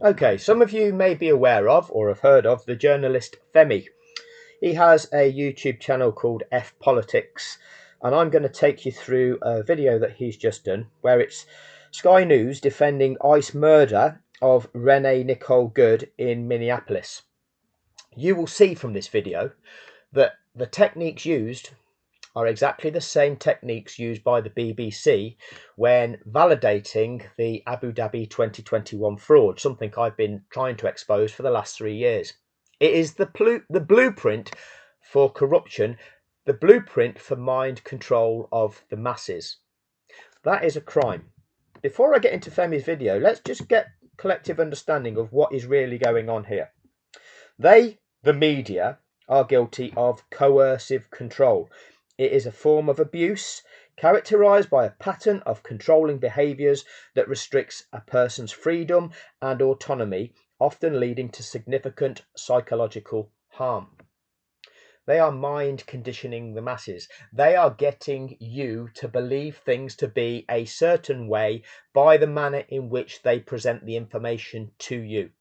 Okay, some of you may be aware of or have heard of the journalist Femi. He has a YouTube channel called F Politics, and I'm going to take you through a video that he's just done where it's Sky News defending ICE murder of Renee Nicole Good in Minneapolis. You will see from this video that the techniques used are exactly the same techniques used by the BBC when validating the Abu Dhabi 2021 fraud, something I've been trying to expose for the last 3 years. It is the blueprint for corruption, the blueprint for mind control of the masses. That is a crime. Before I get into Femi's video, let's just get collective understanding of what is really going on here. They, the media, are guilty of coercive control. It is a form of abuse characterized by a pattern of controlling behaviors that restricts a person's freedom and autonomy, often leading to significant psychological harm. They are mind conditioning the masses. They are getting you to believe things to be a certain way by the manner in which they present the information to you.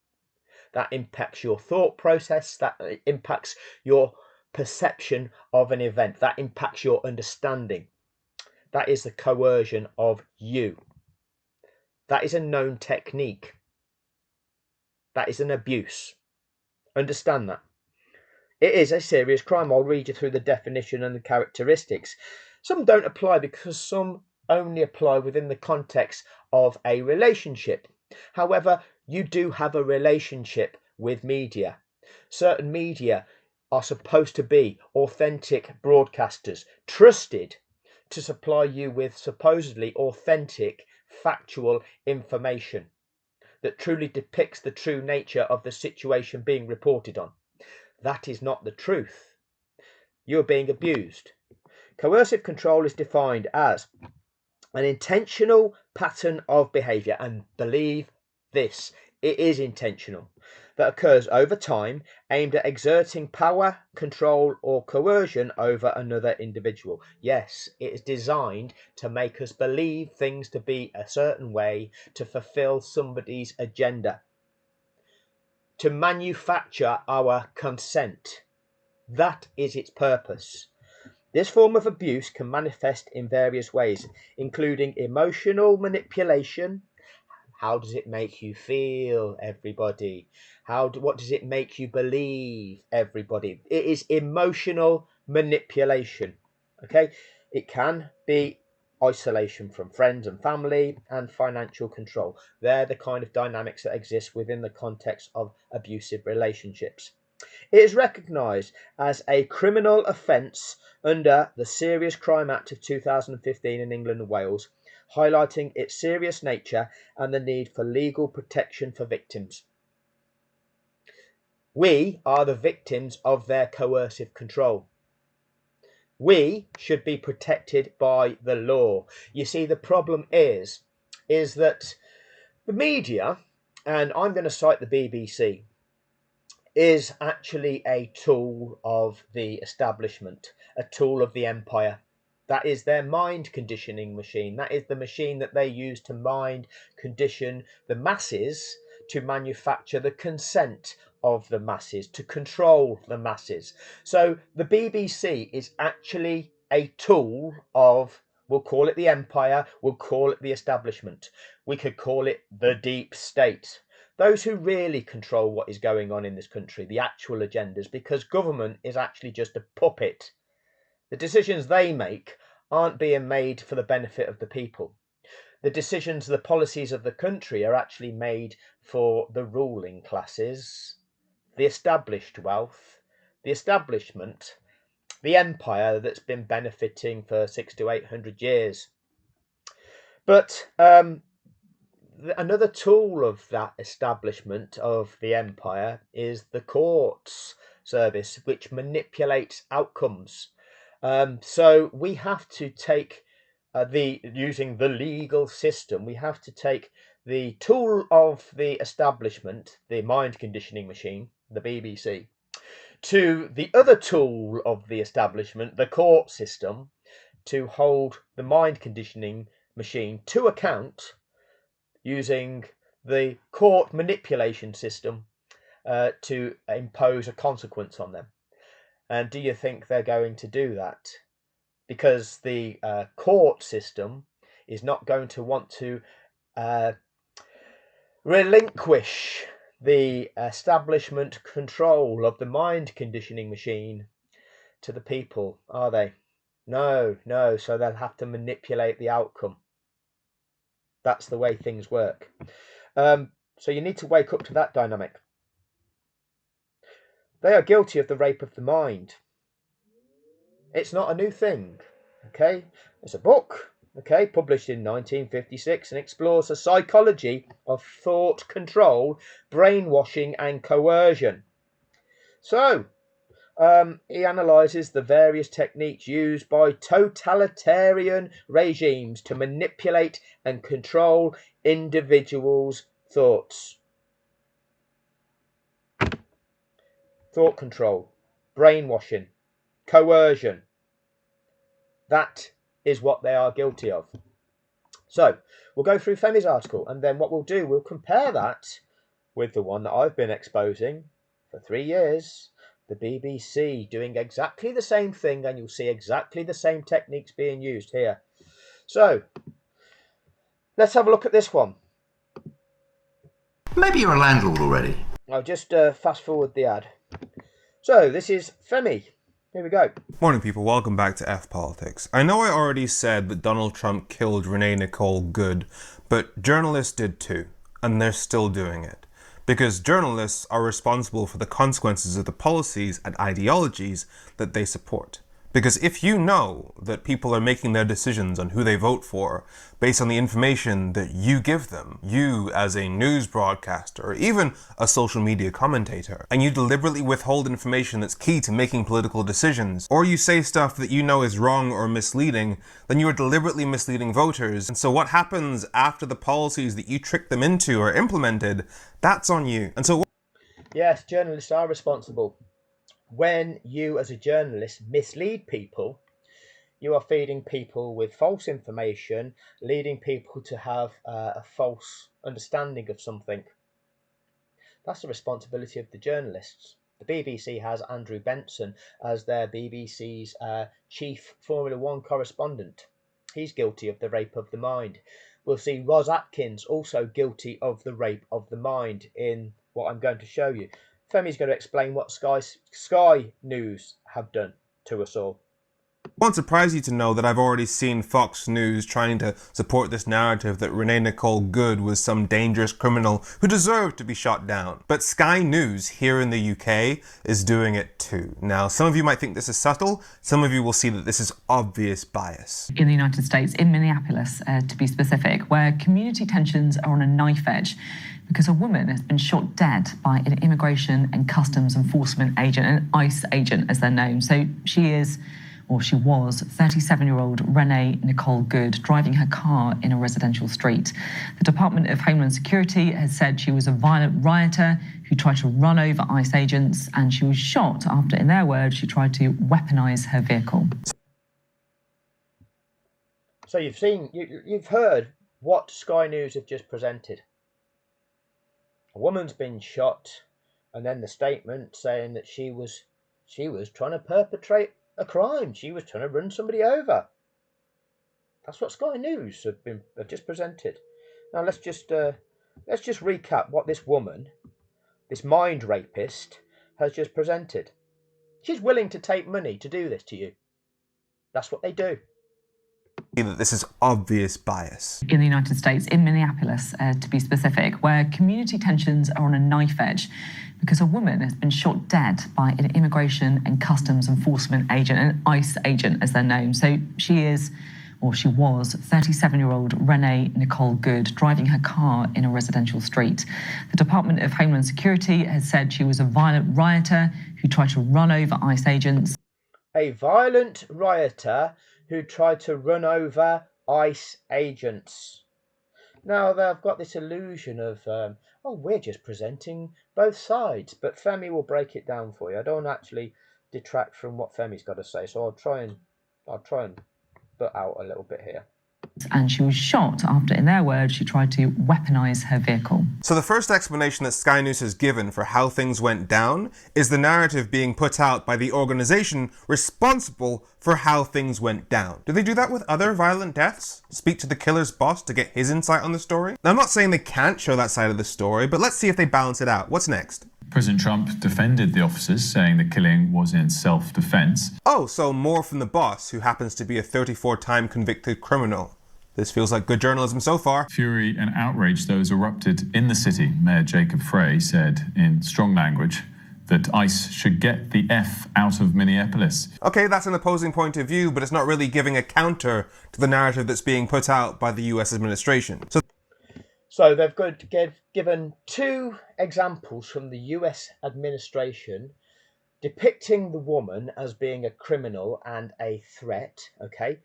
That impacts your thought process, that impacts your perception of an event, that impacts your understanding. That is the coercion of you. That is a known technique. That is an abuse. Understand that. It is a serious crime. I'll read you through the definition and the characteristics. Some don't apply because some only apply within the context of a relationship. However, you do have a relationship with media. Certain media are supposed to be authentic broadcasters, trusted to supply you with supposedly authentic, factual information that truly depicts the true nature of the situation being reported on. That is not the truth. You are being abused. Coercive control is defined as an intentional pattern of behavior, and believe this, it is intentional, that occurs over time aimed at exerting power, control, or coercion over another individual. Yes, it is designed to make us believe things to be a certain way to fulfill somebody's agenda, to manufacture our consent. That is its purpose. This form of abuse can manifest in various ways, including emotional manipulation. How does it make you feel, everybody? What does it make you believe, everybody? It is emotional manipulation. Okay, it can be isolation from friends and family, and financial control. They're the kind of dynamics that exist within the context of abusive relationships. It is recognised as a criminal offence under the Serious Crime Act of 2015 in England and Wales, highlighting its serious nature and the need for legal protection for victims. We are the victims of their coercive control. We should be protected by the law. You see, the problem is that the media, and I'm going to cite the BBC, is actually a tool of the establishment, a tool of the empire. That is their mind conditioning machine. That is the machine that they use to mind condition the masses, to manufacture the consent of the masses, to control the masses. So the BBC is actually a tool of, we'll call it the empire, we'll call it the establishment, we could call it the deep state. Those who really control what is going on in this country, the actual agendas, because government is actually just a puppet. The decisions they make aren't being made for the benefit of the people. The decisions, the policies of the country are actually made for the ruling classes, the established wealth, the establishment, the empire that's been benefiting for 600 to 800 years. But another tool of that establishment of the empire is the courts service, which manipulates outcomes. So we have to take using the legal system, we have to take the tool of the establishment, the mind conditioning machine, the BBC, to the other tool of the establishment, the court system, to hold the mind conditioning machine to account using the court manipulation system to impose a consequence on them. And do you think they're going to do that? Because the court system is not going to want to relinquish the establishment control of the mind conditioning machine to the people, are they? No, no. So they'll have to manipulate the outcome. That's the way things work. So you need to wake up to that dynamic. They are guilty of the rape of the mind. It's not a new thing, okay? It's a book, okay, published in 1956 and explores the psychology of thought control, brainwashing and coercion. So, he analyses the various techniques used by totalitarian regimes to manipulate and control individuals' thoughts. Thought control, brainwashing, coercion. That is what they are guilty of. So we'll go through Femi's article, and then what we'll do, we'll compare that with the one that I've been exposing for 3 years, the BBC doing exactly the same thing, and you'll see exactly the same techniques being used here. So let's have a look at this one. Maybe you're a landlord already. I'll just fast forward the ad. So this is Femi. Here we go. Morning, people. Welcome back to F Politics. I know I already said that Donald Trump killed Renee Nicole Good, but journalists did too, and they're still doing it. Because journalists are responsible for the consequences of the policies and ideologies that they support. Because if you know that people are making their decisions on who they vote for based on the information that you give them, you as a news broadcaster or even a social media commentator, and you deliberately withhold information that's key to making political decisions, or you say stuff that you know is wrong or misleading, then you are deliberately misleading voters. And so what happens after the policies that you tricked them into are implemented, that's on you. And so yes, journalists are responsible. When you as a journalist mislead people, you are feeding people with false information, leading people to have a false understanding of something. That's the responsibility of the journalists. The BBC has Andrew Benson as their BBC's chief Formula One correspondent. He's guilty of the rape of the mind. We'll see Ros Atkins also guilty of the rape of the mind in what I'm going to show you. Femi's going to explain what Sky News have done to us all. It won't surprise you to know that I've already seen Fox News trying to support this narrative that Renee Nicole Good was some dangerous criminal who deserved to be shot down. But Sky News here in the UK is doing it too. Now, some of you might think this is subtle. Some of you will see that this is obvious bias. In the United States, in Minneapolis, to be specific, where community tensions are on a knife edge because a woman has been shot dead by an immigration and customs enforcement agent, an ICE agent as they're known. So she was 37-year-old Renee Nicole Good driving her car in a residential street. The Department of Homeland Security has said she was a violent rioter who tried to run over ICE agents, and she was shot after, in their words, she tried to weaponize her vehicle. So you've heard what Sky News have just presented. A woman's been shot, and then the statement saying that she was trying to perpetrate a crime. She was trying to run somebody over. That's what Sky News have just presented. Now let's just recap what this woman, this mind rapist, has just presented. She's willing to take money to do this to you. That's what they do. That this is obvious bias. In the United States, in Minneapolis, to be specific, where community tensions are on a knife edge because a woman has been shot dead by an immigration and customs enforcement agent, an ICE agent as they're known. So she was 37-year-old Renee Nicole Good driving her car in a residential street. The Department of Homeland Security has said she was a violent rioter who tried to run over ICE agents. A violent rioter who tried to run over ICE agents. Now they've got this illusion of, we're just presenting both sides, but Femi will break it down for you. I don't actually detract from what Femi's got to say, so I'll try and butt out a little bit here. And she was shot after, in their words, she tried to weaponise her vehicle. So the first explanation that Sky News has given for how things went down is the narrative being put out by the organisation responsible for how things went down. Do they do that with other violent deaths? Speak to the killer's boss to get his insight on the story? Now, I'm not saying they can't show that side of the story, but let's see if they balance it out. What's next? President Trump defended the officers, saying the killing was in self-defense. Oh, so more from the boss, who happens to be a 34-time convicted criminal. This feels like good journalism so far. Fury and outrage, those erupted in the city. Mayor Jacob Frey said in strong language that ICE should get the F out of Minneapolis. Okay, that's an opposing point of view, but it's not really giving a counter to the narrative that's being put out by the US administration. So they've given two examples from the US administration depicting the woman as being a criminal and a threat, okay?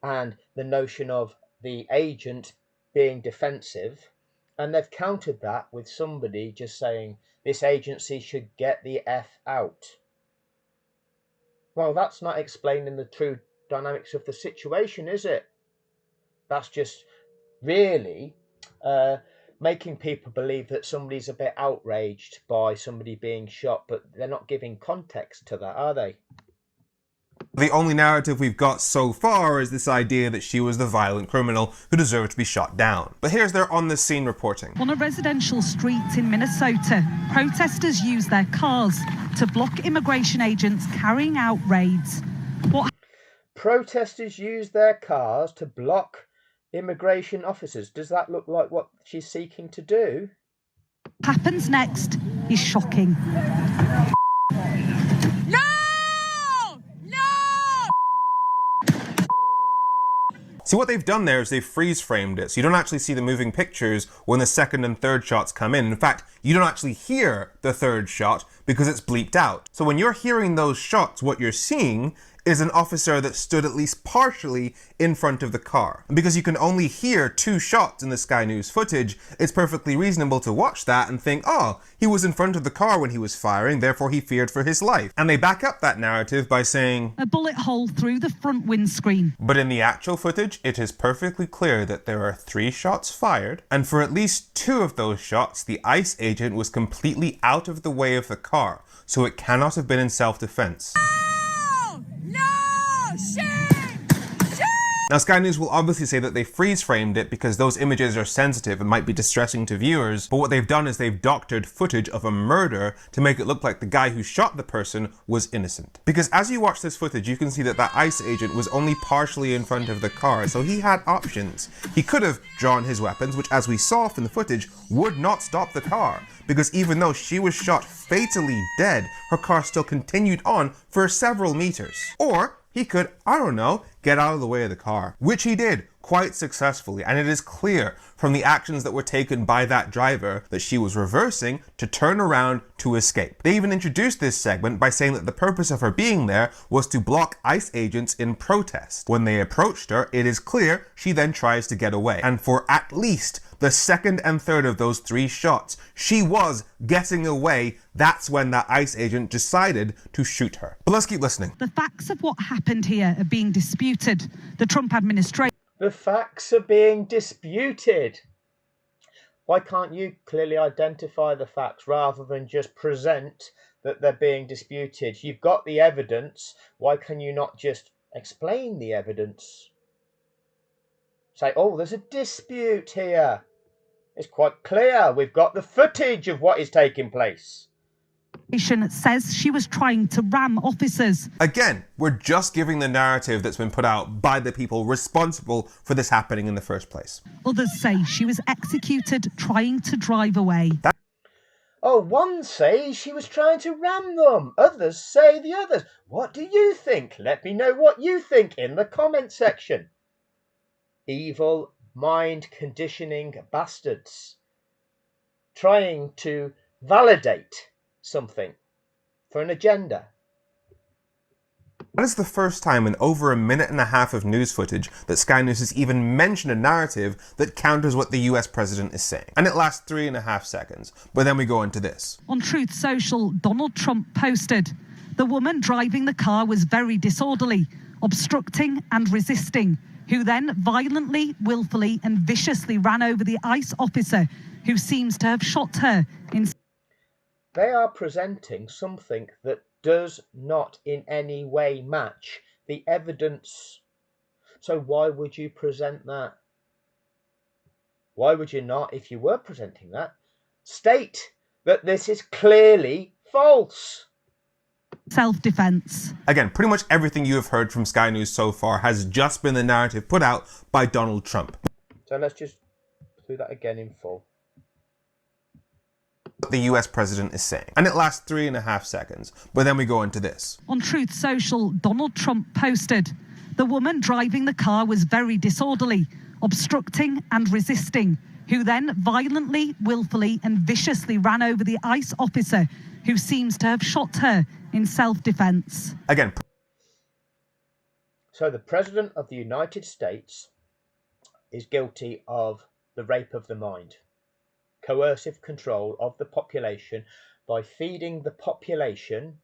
And the notion of the agent being defensive. And they've countered that with somebody just saying this agency should get the F out. Well, that's not explaining the true dynamics of the situation, is it? That's just really making people believe that somebody's a bit outraged by somebody being shot, but they're not giving context to that, are they? The only narrative we've got so far is this idea that she was the violent criminal who deserved to be shot down. But here's their on-the-scene reporting. On a residential street in Minnesota, protesters used their cars to block immigration agents carrying out raids. Protesters used their cars to block immigration officers. Does that look like what she's seeking to do? Happens next is shocking. See, what they've done there is they've freeze-framed it, so you don't actually see the moving pictures when the second and third shots come in. In fact, you don't actually hear the third shot because it's bleeped out. So when you're hearing those shots, what you're seeing is an officer that stood at least partially in front of the car. And because you can only hear two shots in the Sky News footage, it's perfectly reasonable to watch that and think, oh, he was in front of the car when he was firing, therefore he feared for his life. And they back up that narrative by saying, a bullet hole through the front windscreen. But in the actual footage, it is perfectly clear that there are 3 shots fired, and for at least 2 of those shots, the ICE agent was completely out of the way of the car, so it cannot have been in self-defense. Now, Sky News will obviously say that they freeze-framed it because those images are sensitive and might be distressing to viewers, but what they've done is they've doctored footage of a murder to make it look like the guy who shot the person was innocent. Because as you watch this footage, you can see that that ICE agent was only partially in front of the car, so he had options. He could have drawn his weapons, which, as we saw from the footage, would not stop the car, because even though she was shot fatally dead, her car still continued on for several meters. Or he could, I don't know, get out of the way of the car, which he did quite successfully, and it is clear from the actions that were taken by that driver that she was reversing to turn around to escape. They even introduced this segment by saying that the purpose of her being there was to block ICE agents in protest. When they approached her, it is clear she then tries to get away, and for at least the second and third of those 3 shots, she was getting away. That's when that ICE agent decided to shoot her. But let's keep listening. The facts of what happened here are being disputed. The Trump administration... The facts are being disputed. Why can't you clearly identify the facts rather than just present that they're being disputed? You've got the evidence. Why can you not just explain the evidence? Say, oh, there's a dispute here. It's quite clear. We've got the footage of what is taking place. says she was trying to ram officers. Again, we're just giving the narrative that's been put out by the people responsible for this happening in the first place. Others say she was executed trying to drive away. Oh, one says she was trying to ram them. Others say the others. What do you think? Let me know what you think in the comment section. Evil mind conditioning bastards. Trying to validate something for an agenda. That is the first time in over a minute and a half of news footage that Sky News has even mentioned a narrative that counters what the US president is saying. And it lasts 3.5 seconds. But then we go into this. On Truth Social, Donald Trump posted, "The woman driving the car was very disorderly, obstructing and resisting. who then violently, willfully and viciously ran over the ICE officer who seems to have shot her in... They are presenting something that does not in any way match the evidence. So why would you present that? Why would you not, if you were presenting that, state that this is clearly false? Self-defense. Again, pretty much everything you have heard from Sky News so far has just been the narrative put out by Donald Trump. So let's just do that again in full. What the US president is saying. And it lasts 3.5 seconds. But then we go into this. On Truth Social, Donald Trump posted, "The woman driving the car was very disorderly, obstructing and resisting, who then violently, willfully and viciously ran over the ICE officer who seems to have shot her in self-defense." Again. So the President of the United States is guilty of the rape of the mind, coercive control of the population by feeding the population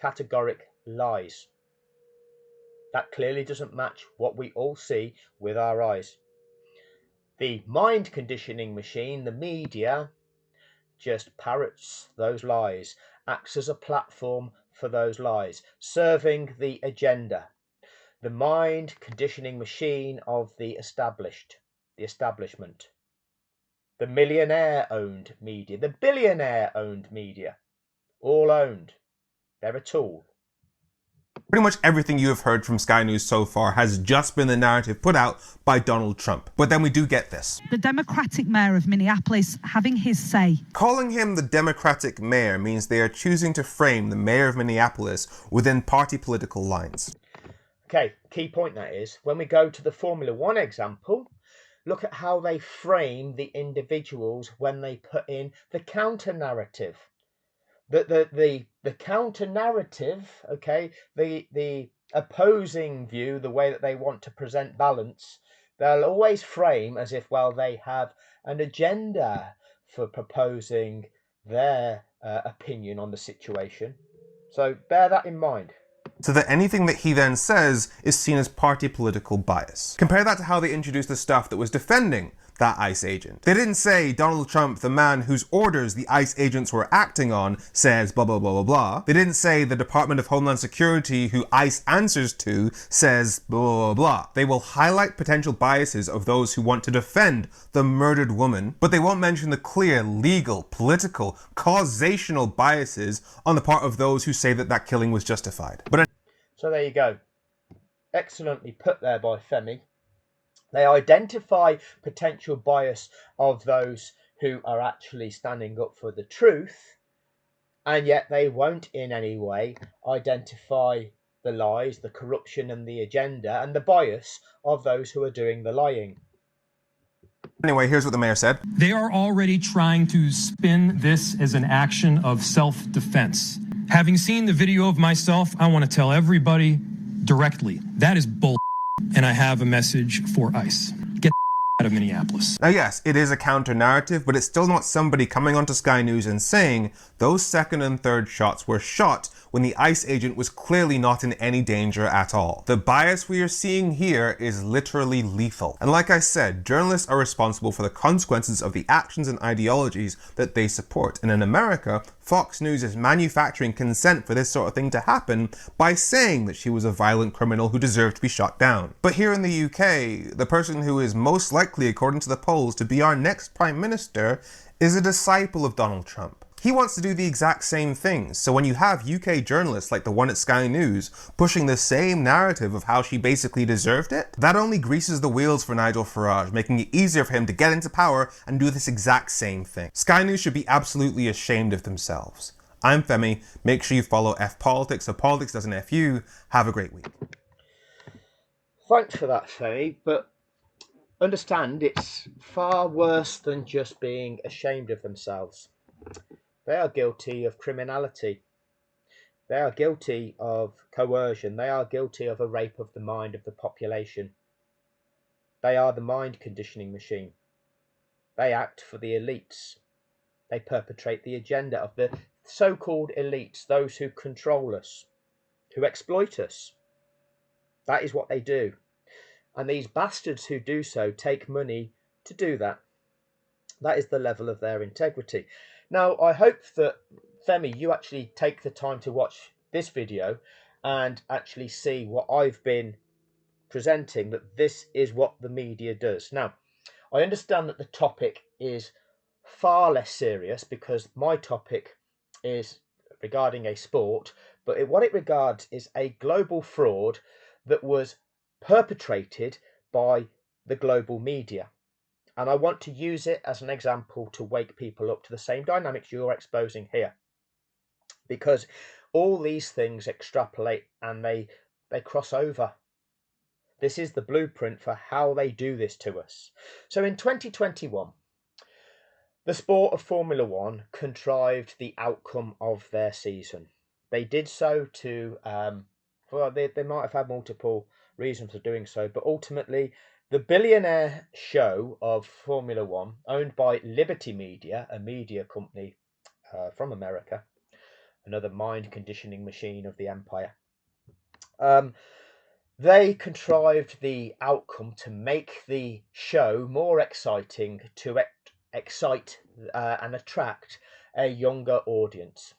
categoric lies. That clearly doesn't match what we all see with our eyes. The mind conditioning machine, the media, just parrots those lies, acts as a platform for those lies, serving the agenda. The mind conditioning machine of the establishment. The millionaire-owned media, the billionaire-owned media, all owned. They're a tool. Pretty much everything you have heard from Sky News so far has just been the narrative put out by Donald Trump. But then we do get this. The Democratic mayor of Minneapolis having his say. Calling him the Democratic mayor means they are choosing to frame the mayor of Minneapolis within party political lines. Okay, key point that is, when we go to the Formula One example, look at how they frame the individuals when they put in the counter narrative. The counter narrative, okay, the opposing view, the way that they want to present balance, they'll always frame as if, well, they have an agenda for proposing their opinion on the situation. So bear that in mind. So that anything that he then says is seen as party political bias. Compare that to how they introduced the stuff that was defending that ICE agent. They didn't say Donald Trump, the man whose orders the ICE agents were acting on, says blah blah blah blah blah. They didn't say the Department of Homeland Security, who ICE answers to, says blah blah blah. They will highlight potential biases of those who want to defend the murdered woman, but they won't mention the clear legal, political, causational biases on the part of those who say that that killing was justified. So there you go. Excellently put there by Femi. They identify potential bias of those who are actually standing up for the truth, and yet they won't in any way identify the lies, the corruption and the agenda and the bias of those who are doing the lying. Anyway, here's what the mayor said. They are already trying to spin this as an action of self-defense. Having seen the video of myself, I want to tell everybody directly, that is bull. And I have a message for ICE. Get out of Minneapolis. Now yes, it is a counter-narrative, but it's still not somebody coming onto Sky News and saying those second and third shots were shot when the ICE agent was clearly not in any danger at all. The bias we are seeing here is literally lethal. And like I said, journalists are responsible for the consequences of the actions and ideologies that they support. And in America, Fox News is manufacturing consent for this sort of thing to happen by saying that she was a violent criminal who deserved to be shot down. But here in the UK, the person who is most likely, according to the polls, to be our next Prime Minister is a disciple of Donald Trump. He wants to do the exact same things. So when you have UK journalists like the one at Sky News pushing the same narrative of how she basically deserved it, that only greases the wheels for Nigel Farage, making it easier for him to get into power and do this exact same thing. Sky News should be absolutely ashamed of themselves. I'm Femi. Make sure you follow F Politics so politics doesn't F you. Have a great week. Thanks for that, Femi, but understand it's far worse than just being ashamed of themselves. They are guilty of criminality. They are guilty of coercion. They are guilty of a rape of the mind of the population. They are the mind conditioning machine. They act for the elites. They perpetrate the agenda of the so-called elites, those who control us, who exploit us. That is what they do. And these bastards who do so take money to do that. That is the level of their integrity. Now, I hope that, Femi, you actually take the time to watch this video and actually see what I've been presenting, that this is what the media does. Now, I understand that the topic is far less serious because my topic is regarding a sport, but what it regards is a global fraud that was perpetrated by the global media. And I want to use it as an example to wake people up to the same dynamics you're exposing here. Because all these things extrapolate and they cross over. This is the blueprint for how they do this to us. So in 2021, the sport of Formula One contrived the outcome of their season. They did so to, well, they might have had multiple reasons for doing so, but ultimately, the billionaire show of Formula One, owned by Liberty Media, a media company from America, another mind conditioning machine of the empire, they contrived the outcome to make the show more exciting, to excite and attract a younger audience.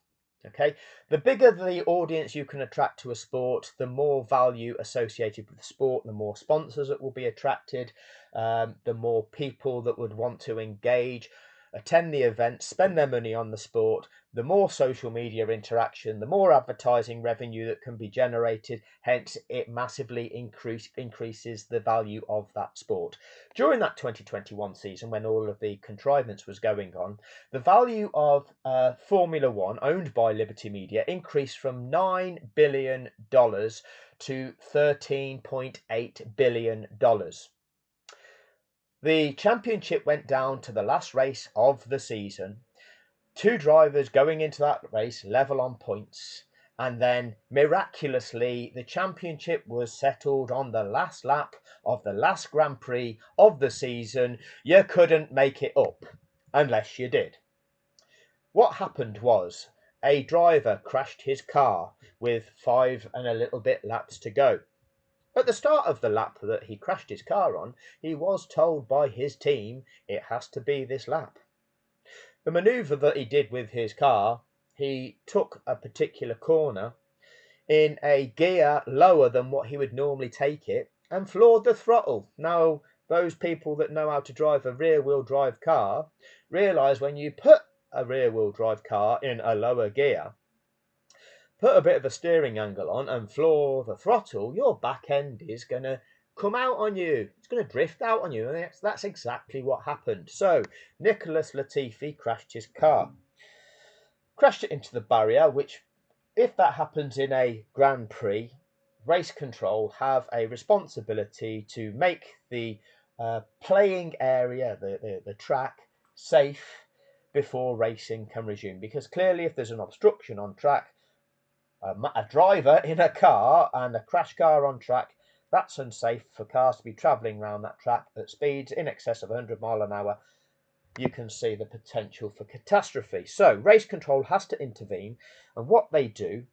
Okay, the bigger the audience you can attract to a sport, the more value associated with the sport, the more sponsors that will be attracted, the more people that would want to engage, attend the event, spend their money on the sport, the more social media interaction, the more advertising revenue that can be generated. Hence, it massively increases the value of that sport. During that 2021 season, when all of the contrivance was going on, the value of Formula One, owned by Liberty Media, increased from $9 billion to $13.8 billion. The championship went down to the last race of the season. Two drivers going into that race level on points, and then miraculously the championship was settled on the last lap of the last Grand Prix of the season. You couldn't make it up unless you did. What happened was a driver crashed his car with 5 and a little bit laps to go. At the start of the lap that he crashed his car on, he was told by his team it has to be this lap. The manoeuvre that he did with his car, he took a particular corner in a gear lower than what he would normally take it and floored the throttle. Now, those people that know how to drive a rear-wheel drive car realise when you put a rear-wheel drive car in a lower gear, put a bit of a steering angle on and floor the throttle, your back end is going to come out on you. It's going to drift out on you, and that's exactly what happened. So Nicholas Latifi crashed his car, crashed it into the barrier, which, if that happens in a Grand Prix, race control have a responsibility to make the playing area, the track, safe before racing can resume. Because clearly, if there's an obstruction on track, a driver in a car and a crash car on track, that's unsafe for cars to be travelling around that track at speeds in excess of 100 miles an hour. You can see the potential for catastrophe. So race control has to intervene, and what they do,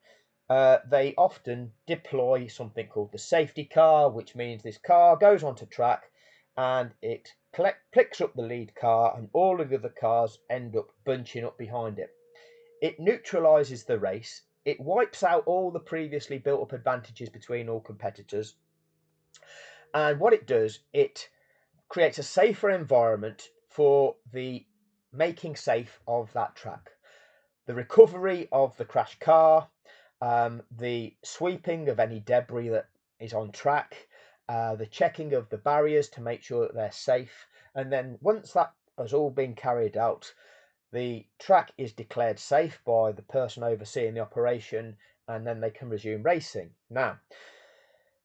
they often deploy something called the safety car, which means this car goes onto track and it picks up the lead car, and all of the other cars end up bunching up behind it. It neutralises the race. It wipes out all the previously built up advantages between all competitors. And what it does, it creates a safer environment for the making safe of that track. The recovery of the crashed car, the sweeping of any debris that is on track, the checking of the barriers to make sure that they're safe. And then once that has all been carried out, the track is declared safe by the person overseeing the operation, and then they can resume racing. Now,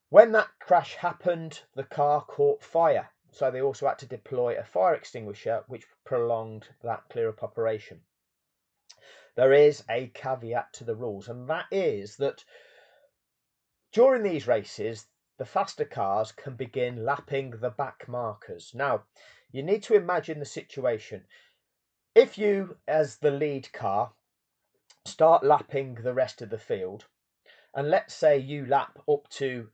when that crash happened, the car caught fire. So they also had to deploy a fire extinguisher, which prolonged that clear-up operation. There is a caveat to the rules, and that is that during these races, the faster cars can begin lapping the back markers. Now, you need to imagine the situation. If you, as the lead car, start lapping the rest of the field, and let's say you lap up to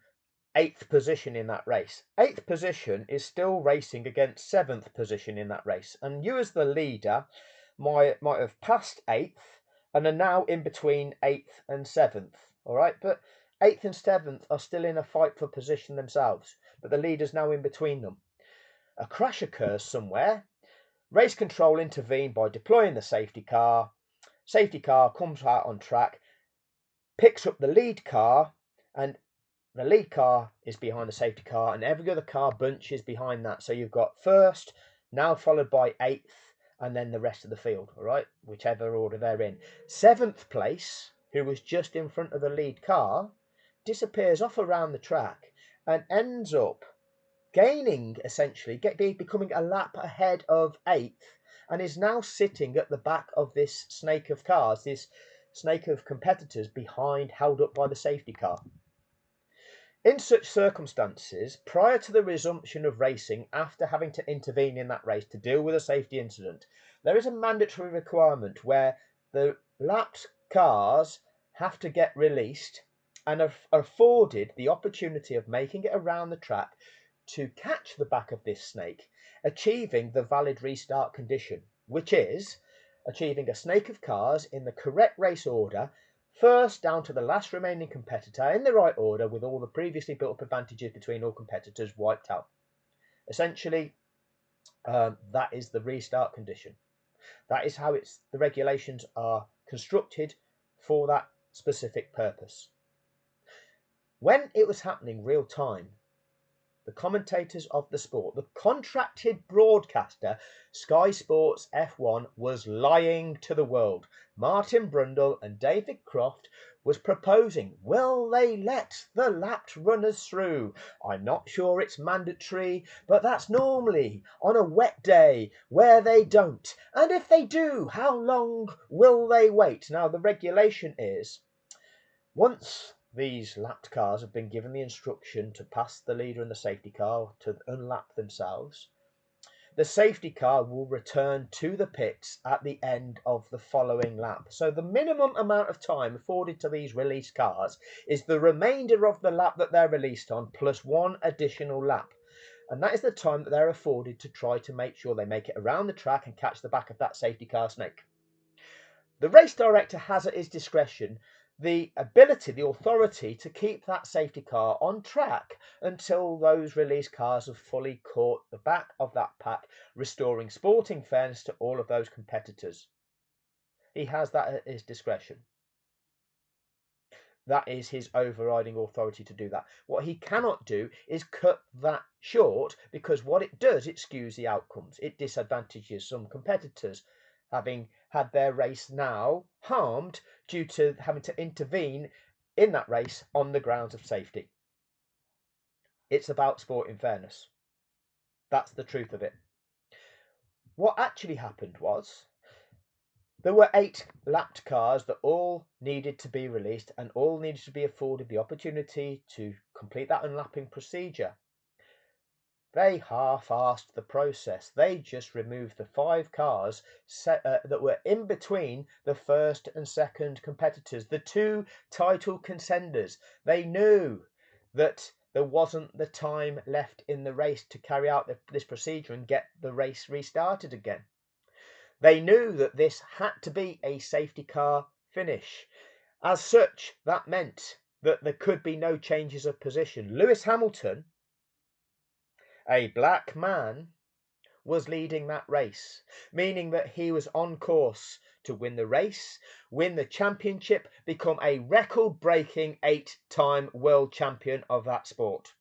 8th position in that race. 8th position is still racing against 7th position in that race, and you as the leader might have passed 8th and are now in between 8th and 7th. All right, but 8th and 7th are still in a fight for position themselves, but the leader's now in between them. A crash occurs somewhere. Race control intervene by deploying the safety car. Safety car comes out on track, picks up the lead car, and the lead car is behind the safety car, and every other car bunches behind that. So you've got first, now followed by 8th, and then the rest of the field, all right, whichever order they're in. 7th place, who was just in front of the lead car, disappears off around the track and ends up gaining, essentially, becoming a lap ahead of 8th, and is now sitting at the back of this snake of cars, this snake of competitors behind, held up by the safety car. In such circumstances, prior to the resumption of racing, after having to intervene in that race to deal with a safety incident, there is a mandatory requirement where the lapped cars have to get released and are afforded the opportunity of making it around the track to catch the back of this snake, achieving the valid restart condition, which is achieving a snake of cars in the correct race order, first down to the last remaining competitor in the right order, with all the previously built up advantages between all competitors wiped out. Essentially, that is the restart condition. That is how the regulations are constructed for that specific purpose. When it was happening real time, the commentators of the sport, the contracted broadcaster, Sky Sports F1, was lying to the world. Martin Brundle and David Croft was proposing, will they let the lapped runners through? I'm not sure it's mandatory, but that's normally on a wet day where they don't. And if they do, how long will they wait? Now, the regulation is, once these lapped cars have been given the instruction to pass the leader and the safety car to unlap themselves, the safety car will return to the pits at the end of the following lap. So the minimum amount of time afforded to these released cars is the remainder of the lap that they're released on, plus one additional lap. And that is the time that they're afforded to try to make sure they make it around the track and catch the back of that safety car snake. The race director has at his discretion the ability, the authority to keep that safety car on track until those released cars have fully caught the back of that pack, restoring sporting fairness to all of those competitors. He has that at his discretion. That is his overriding authority to do that. What he cannot do is cut that short, because what it does, it skews the outcomes. It disadvantages some competitors, having had their race now harmed due to having to intervene in that race on the grounds of safety. It's about sporting fairness. That's the truth of it. What actually happened was, there were 8 lapped cars that all needed to be released and all needed to be afforded the opportunity to complete that unlapping procedure. They half-arsed the process. They just removed the 5 cars that were in between the first and second competitors, the 2 title contenders. They knew that there wasn't the time left in the race to carry out this procedure and get the race restarted again. They knew that this had to be a safety car finish. As such, that meant that there could be no changes of position. Lewis Hamilton, a black man, was leading that race, meaning that he was on course to win the race, win the championship, become a record-breaking 8-time world champion of that sport.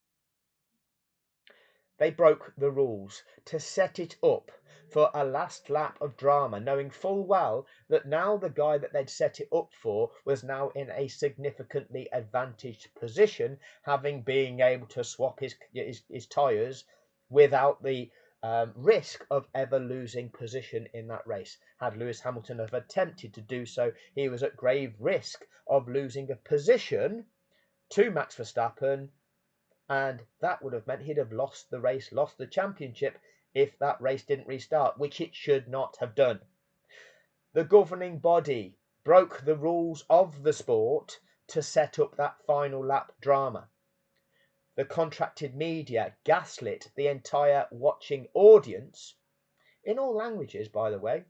They broke the rules to set it up for a last lap of drama, knowing full well that now the guy that they'd set it up for was now in a significantly advantaged position, having been able to swap his tyres without the risk of ever losing position in that race. Had Lewis Hamilton have attempted to do so, he was at grave risk of losing a position to Max Verstappen, and that would have meant he'd have lost the race, lost the championship, if that race didn't restart, which it should not have done. The governing body broke the rules of the sport to set up that final lap drama. the contracted media gaslit the entire watching audience, in all languages, by the way,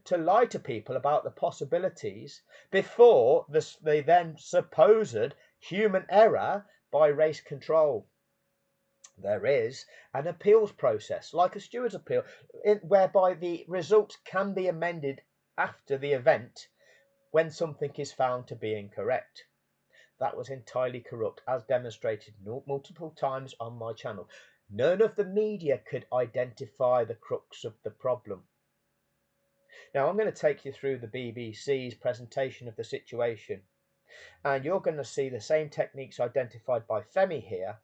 to lie to people about the possibilities before the then supposed human error by race control. There is an appeals process, like a steward's appeal, whereby the results can be amended after the event when something is found to be incorrect. That was entirely corrupt, as demonstrated multiple times on my channel. None of the media could identify the crux of the problem. Now, I'm going to take you through the BBC's presentation of the situation, and you're going to see the same techniques identified by Femi here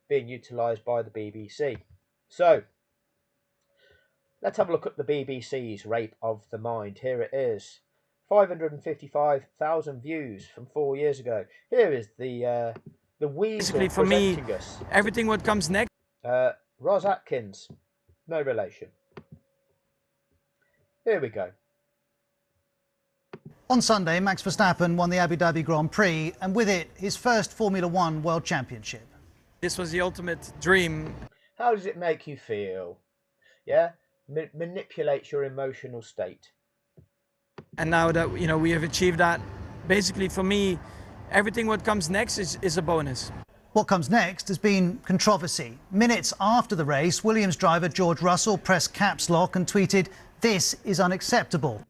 being utilised by the BBC. So, let's have a look at the BBC's Rape of the Mind. Here it is. 555,000 views from 4 years ago. Here is the weasel Basically, for me, presenting us. everything what comes next. Ros Atkins, no relation. Here we go. On Sunday, Max Verstappen won the Abu Dhabi Grand Prix, and with it, his first Formula One World Championship. This was the ultimate dream. How does it make you feel? Yeah, manipulates your emotional state. And now that we have achieved that, basically for me, everything what comes next is a bonus. What comes next has been controversy. Minutes after the race, Williams driver George Russell pressed caps lock and tweeted, "This is unacceptable."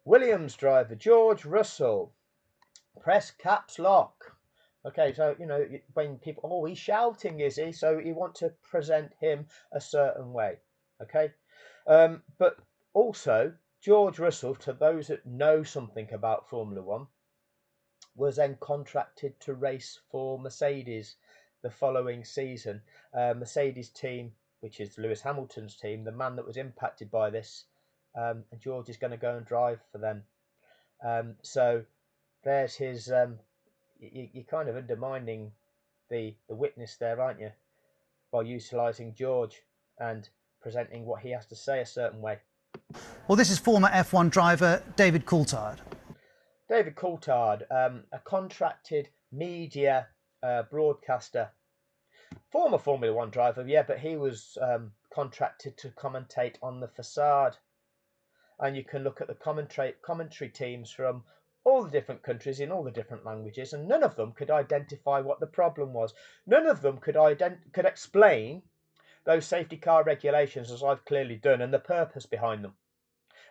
Williams driver George Russell press caps lock. Okay, so when people, oh, he's shouting, is he? So you want to present him a certain way. Okay, but also George Russell, to those that know something about Formula One, was then contracted to race for Mercedes the following season. Mercedes team, which is Lewis Hamilton's team, the man that was impacted by this, and George is going to go and drive for them. So there's his. You're kind of undermining the witness there, aren't you? By utilising George and presenting what he has to say a certain way. Well, this is former F1 driver David Coulthard. David Coulthard, a contracted media broadcaster. Former Formula One driver, yeah, but he was contracted to commentate on the facade. And you can look at the commentary teams from all the different countries in all the different languages, and none of them could identify what the problem was. None of them could explain those safety car regulations, as I've clearly done, and the purpose behind them.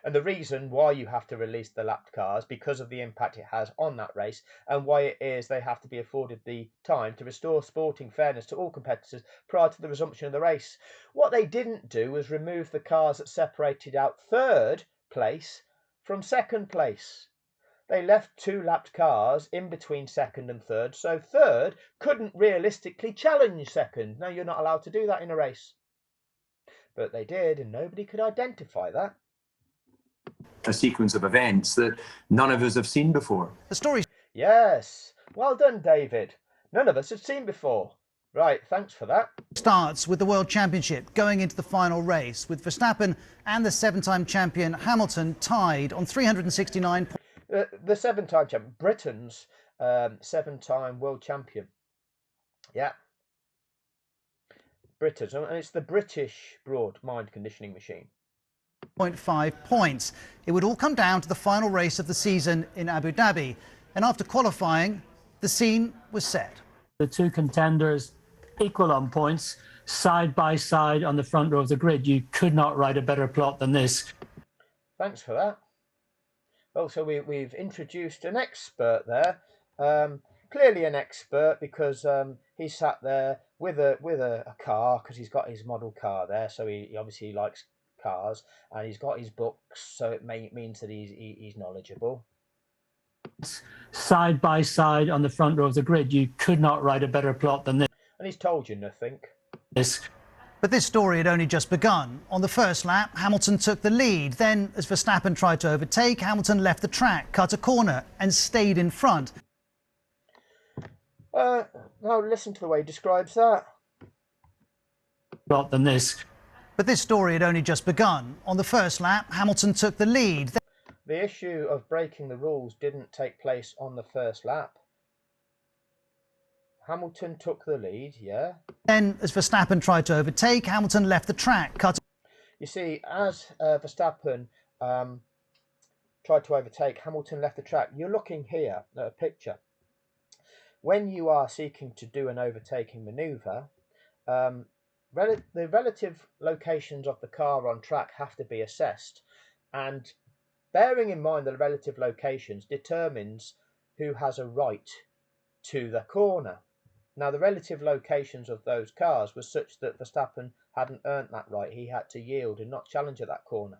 And the reason why you have to release the lapped cars, because of the impact it has on that race, and why it is they have to be afforded the time to restore sporting fairness to all competitors prior to the resumption of the race. What they didn't do was remove the cars that separated out third place from second place. They left two lapped cars in between second and third, so third couldn't realistically challenge second. No, you're not allowed to do that in a race. But they did, and nobody could identify that. A sequence of events that none of us have seen before. The story. Yes, well done, David. None of us had seen before. Right, thanks for that. Starts with the World Championship going into the final race, with Verstappen and the seven-time champion Hamilton tied on 369 points. The seven-time champion, Britain's seven-time world champion. Yeah. Britain's, and it's the British broad mind conditioning machine. 0.5 points. It would all come down to the final race of the season in Abu Dhabi. And after qualifying, the scene was set. The two contenders equal on points, side by side on the front row of the grid. You could not write a better plot than this. Thanks for that. Well, so we've introduced an expert there. Clearly an expert, because he sat there with a car, because he's got his model car there, so he obviously likes cars, and he's got his books, so it means that he's knowledgeable. Side by side on the front row of the grid. You could not write a better plot than this. And he's told you nothing. But this story had only just begun. On the first lap, Hamilton took the lead. Then, as Verstappen tried to overtake, Hamilton left the track, cut a corner, and stayed in front. Now listen to the way he describes that. Plot than this. But this story had only just begun. On the first lap, Hamilton took the lead. The issue of breaking the rules didn't take place on the first lap. Hamilton took the lead, yeah. Then, as Verstappen tried to overtake, Hamilton left the track, cut. You see, as Verstappen tried to overtake, Hamilton left the track. You're looking here at a picture. When you are seeking to do an overtaking manoeuvre, the relative locations of the car on track have to be assessed, and bearing in mind the relative locations determines who has a right to the corner. Now, the relative locations of those cars was such that Verstappen hadn't earned that right. He had to yield and not challenge at that corner.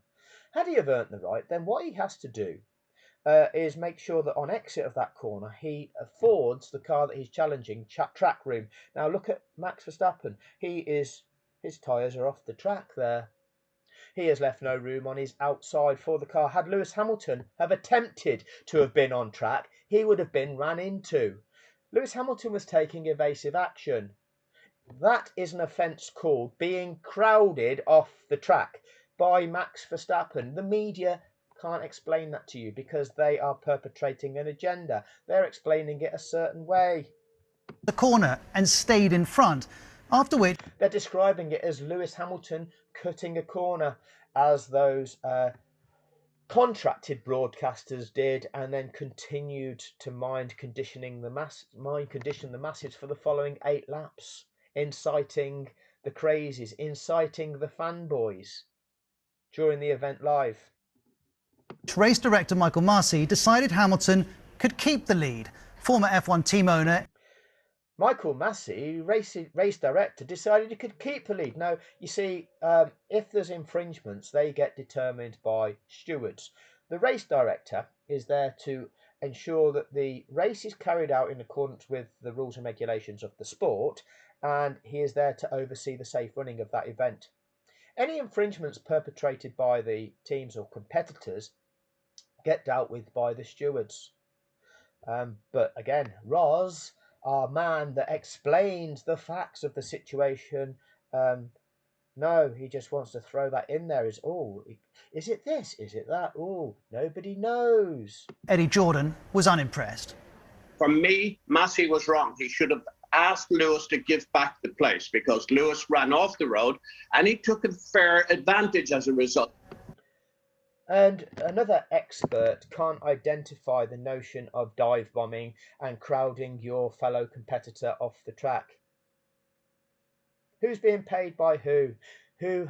Had he have earned the right, then what he has to do is make sure that on exit of that corner, he affords the car that he's challenging track room. Now, look at Max Verstappen. His tyres are off the track there. He has left no room on his outside for the car. Had Lewis Hamilton have attempted to have been on track, he would have been ran into. Lewis Hamilton was taking evasive action. That is an offence called being crowded off the track by Max Verstappen. The media can't explain that to you because they are perpetrating an agenda. They're explaining it a certain way. The corner and stayed in front, after which they're describing it as Lewis Hamilton cutting a corner, as those contracted broadcasters did, and then continued to mind condition the masses for the following 8 laps, inciting the crazies, inciting the fanboys during the event live. Race director Michael Masi decided Hamilton could keep the lead. Former F1 team owner Michael Masi, race director, decided he could keep the lead. Now, you see, if there's infringements, they get determined by stewards. The race director is there to ensure that the race is carried out in accordance with the rules and regulations of the sport, and he is there to oversee the safe running of that event. Any infringements perpetrated by the teams or competitors get dealt with by the stewards. But again, Ross, our man that explained the facts of the situation, no, he just wants to throw that in there as, oh, is it this? Is it that? Oh, nobody knows. Eddie Jordan was unimpressed. For me, Masi was wrong. He should have asked Lewis to give back the place because Lewis ran off the road and he took a fair advantage as a result. And another expert can't identify the notion of dive bombing and crowding your fellow competitor off the track. Who's being paid by who? Who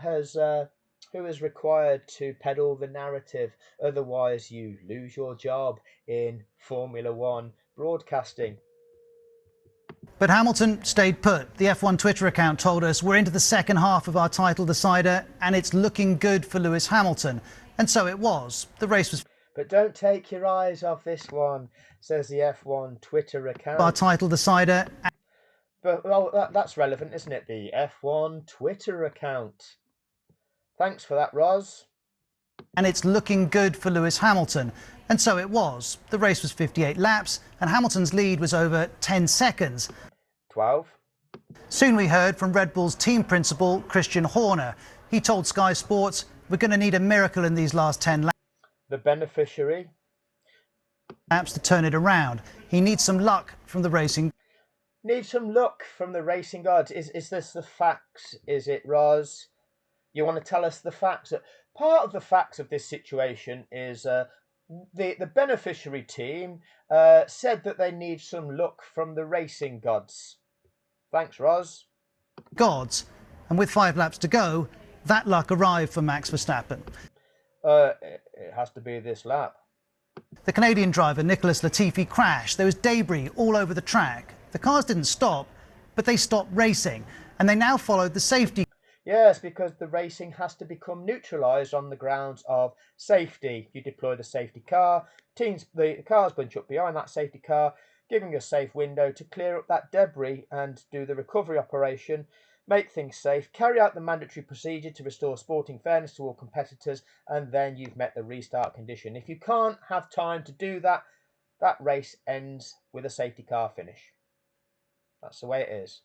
is required to peddle the narrative? Otherwise, you lose your job in Formula One broadcasting. But Hamilton stayed put. The F1 Twitter account told us we're into the second half of our title decider and it's looking good for Lewis Hamilton. And so it was. The race was... But don't take your eyes off this one, says the F1 Twitter account. Our title decider... But, well, that's relevant, isn't it? The F1 Twitter account. Thanks for that, Roz. And it's looking good for Lewis Hamilton. And so it was. The race was 58 laps, and Hamilton's lead was over 10 seconds. 12. Soon we heard from Red Bull's team principal, Christian Horner. He told Sky Sports, we're going to need a miracle in these last 10 laps. The beneficiary. Laps to turn it around. He needs some luck from the racing. Need some luck from the racing gods. Is this the facts? Is it, Roz? You want to tell us the facts? Part of the facts of this situation is the beneficiary team said that they need some luck from the racing gods. Thanks, Roz. Gods. And with 5 laps to go, that luck arrived for Max Verstappen. It has to be this lap. The Canadian driver Nicholas Latifi crashed. There was debris all over the track. The cars didn't stop, but they stopped racing, and they now followed the safety. Yes, because the racing has to become neutralised on the grounds of safety. You deploy the safety car, the cars bunch up behind that safety car, giving a safe window to clear up that debris and do the recovery operation, make things safe, carry out the mandatory procedure to restore sporting fairness to all competitors, and then you've met the restart condition. If you can't have time to do that, that race ends with a safety car finish. That's the way it is.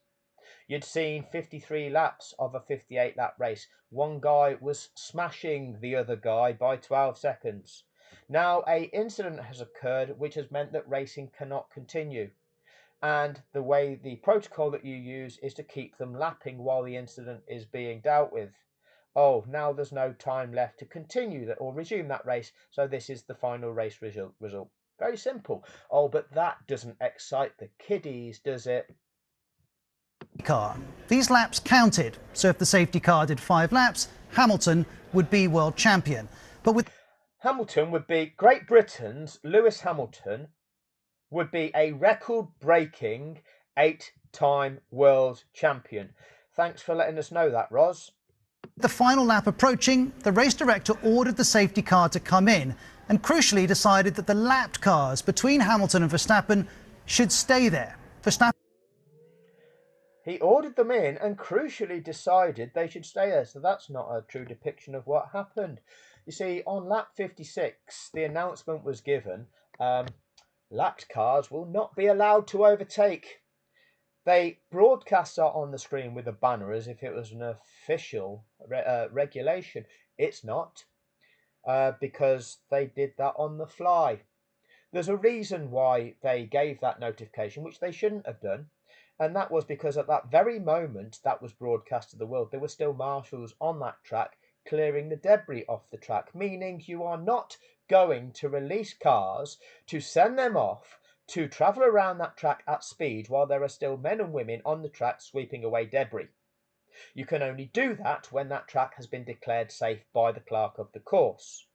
You'd seen 53 laps of a 58-lap race. One guy was smashing the other guy by 12 seconds. Now, an incident has occurred which has meant that racing cannot continue. And the way the protocol that you use is to keep them lapping while the incident is being dealt with. Oh, now there's no time left to continue that or resume that race, so this is the final race result. Very simple. Oh, but that doesn't excite the kiddies, does it? Car. These laps counted, so if the safety car did 5 laps, Hamilton would be world champion. But with Hamilton would be Great Britain's Lewis Hamilton would be a record-breaking 8-time world champion. Thanks for letting us know that, Roz. The final lap approaching, the race director ordered the safety car to come in and crucially decided that the lapped cars between Hamilton and Verstappen should stay there. Verstappen. He ordered them in and crucially decided they should stay there. So that's not a true depiction of what happened. You see, on lap 56, the announcement was given, lapped cars will not be allowed to overtake. They broadcast that on the screen with a banner as if it was an official regulation. It's not, because they did that on the fly. There's a reason why they gave that notification, which they shouldn't have done. And that was because at that very moment that was broadcast to the world, there were still marshals on that track clearing the debris off the track, meaning you are not going to release cars to send them off to travel around that track at speed while there are still men and women on the track sweeping away debris. You can only do that when that track has been declared safe by the clerk of the course.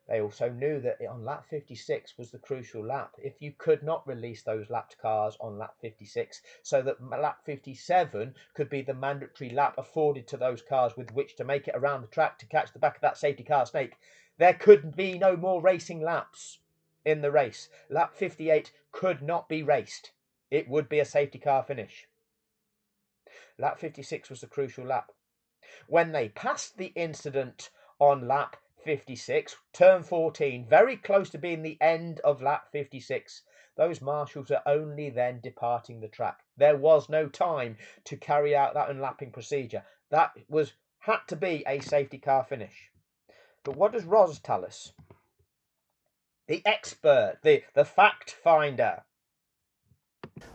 They also knew that on lap 56 was the crucial lap. If you could not release those lapped cars on lap 56 so that lap 57 could be the mandatory lap afforded to those cars with which to make it around the track to catch the back of that safety car snake, there could be no more racing laps in the race. Lap 58 could not be raced. It would be a safety car finish. Lap 56 was the crucial lap. When they passed the incident on lap 56, turn 14, very close to being the end of lap 56, those marshals are only then departing the track. There was no time to carry out that unlapping procedure. That had to be a safety car finish. But what does Roz tell us? The expert, the fact finder.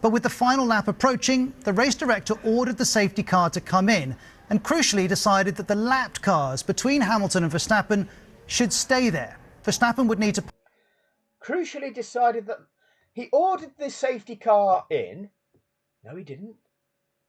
But with the final lap approaching, the race director ordered the safety car to come in and crucially decided that the lapped cars between Hamilton and Verstappen should stay there. Verstappen would need to... Crucially decided that he ordered the safety car in. No, he didn't.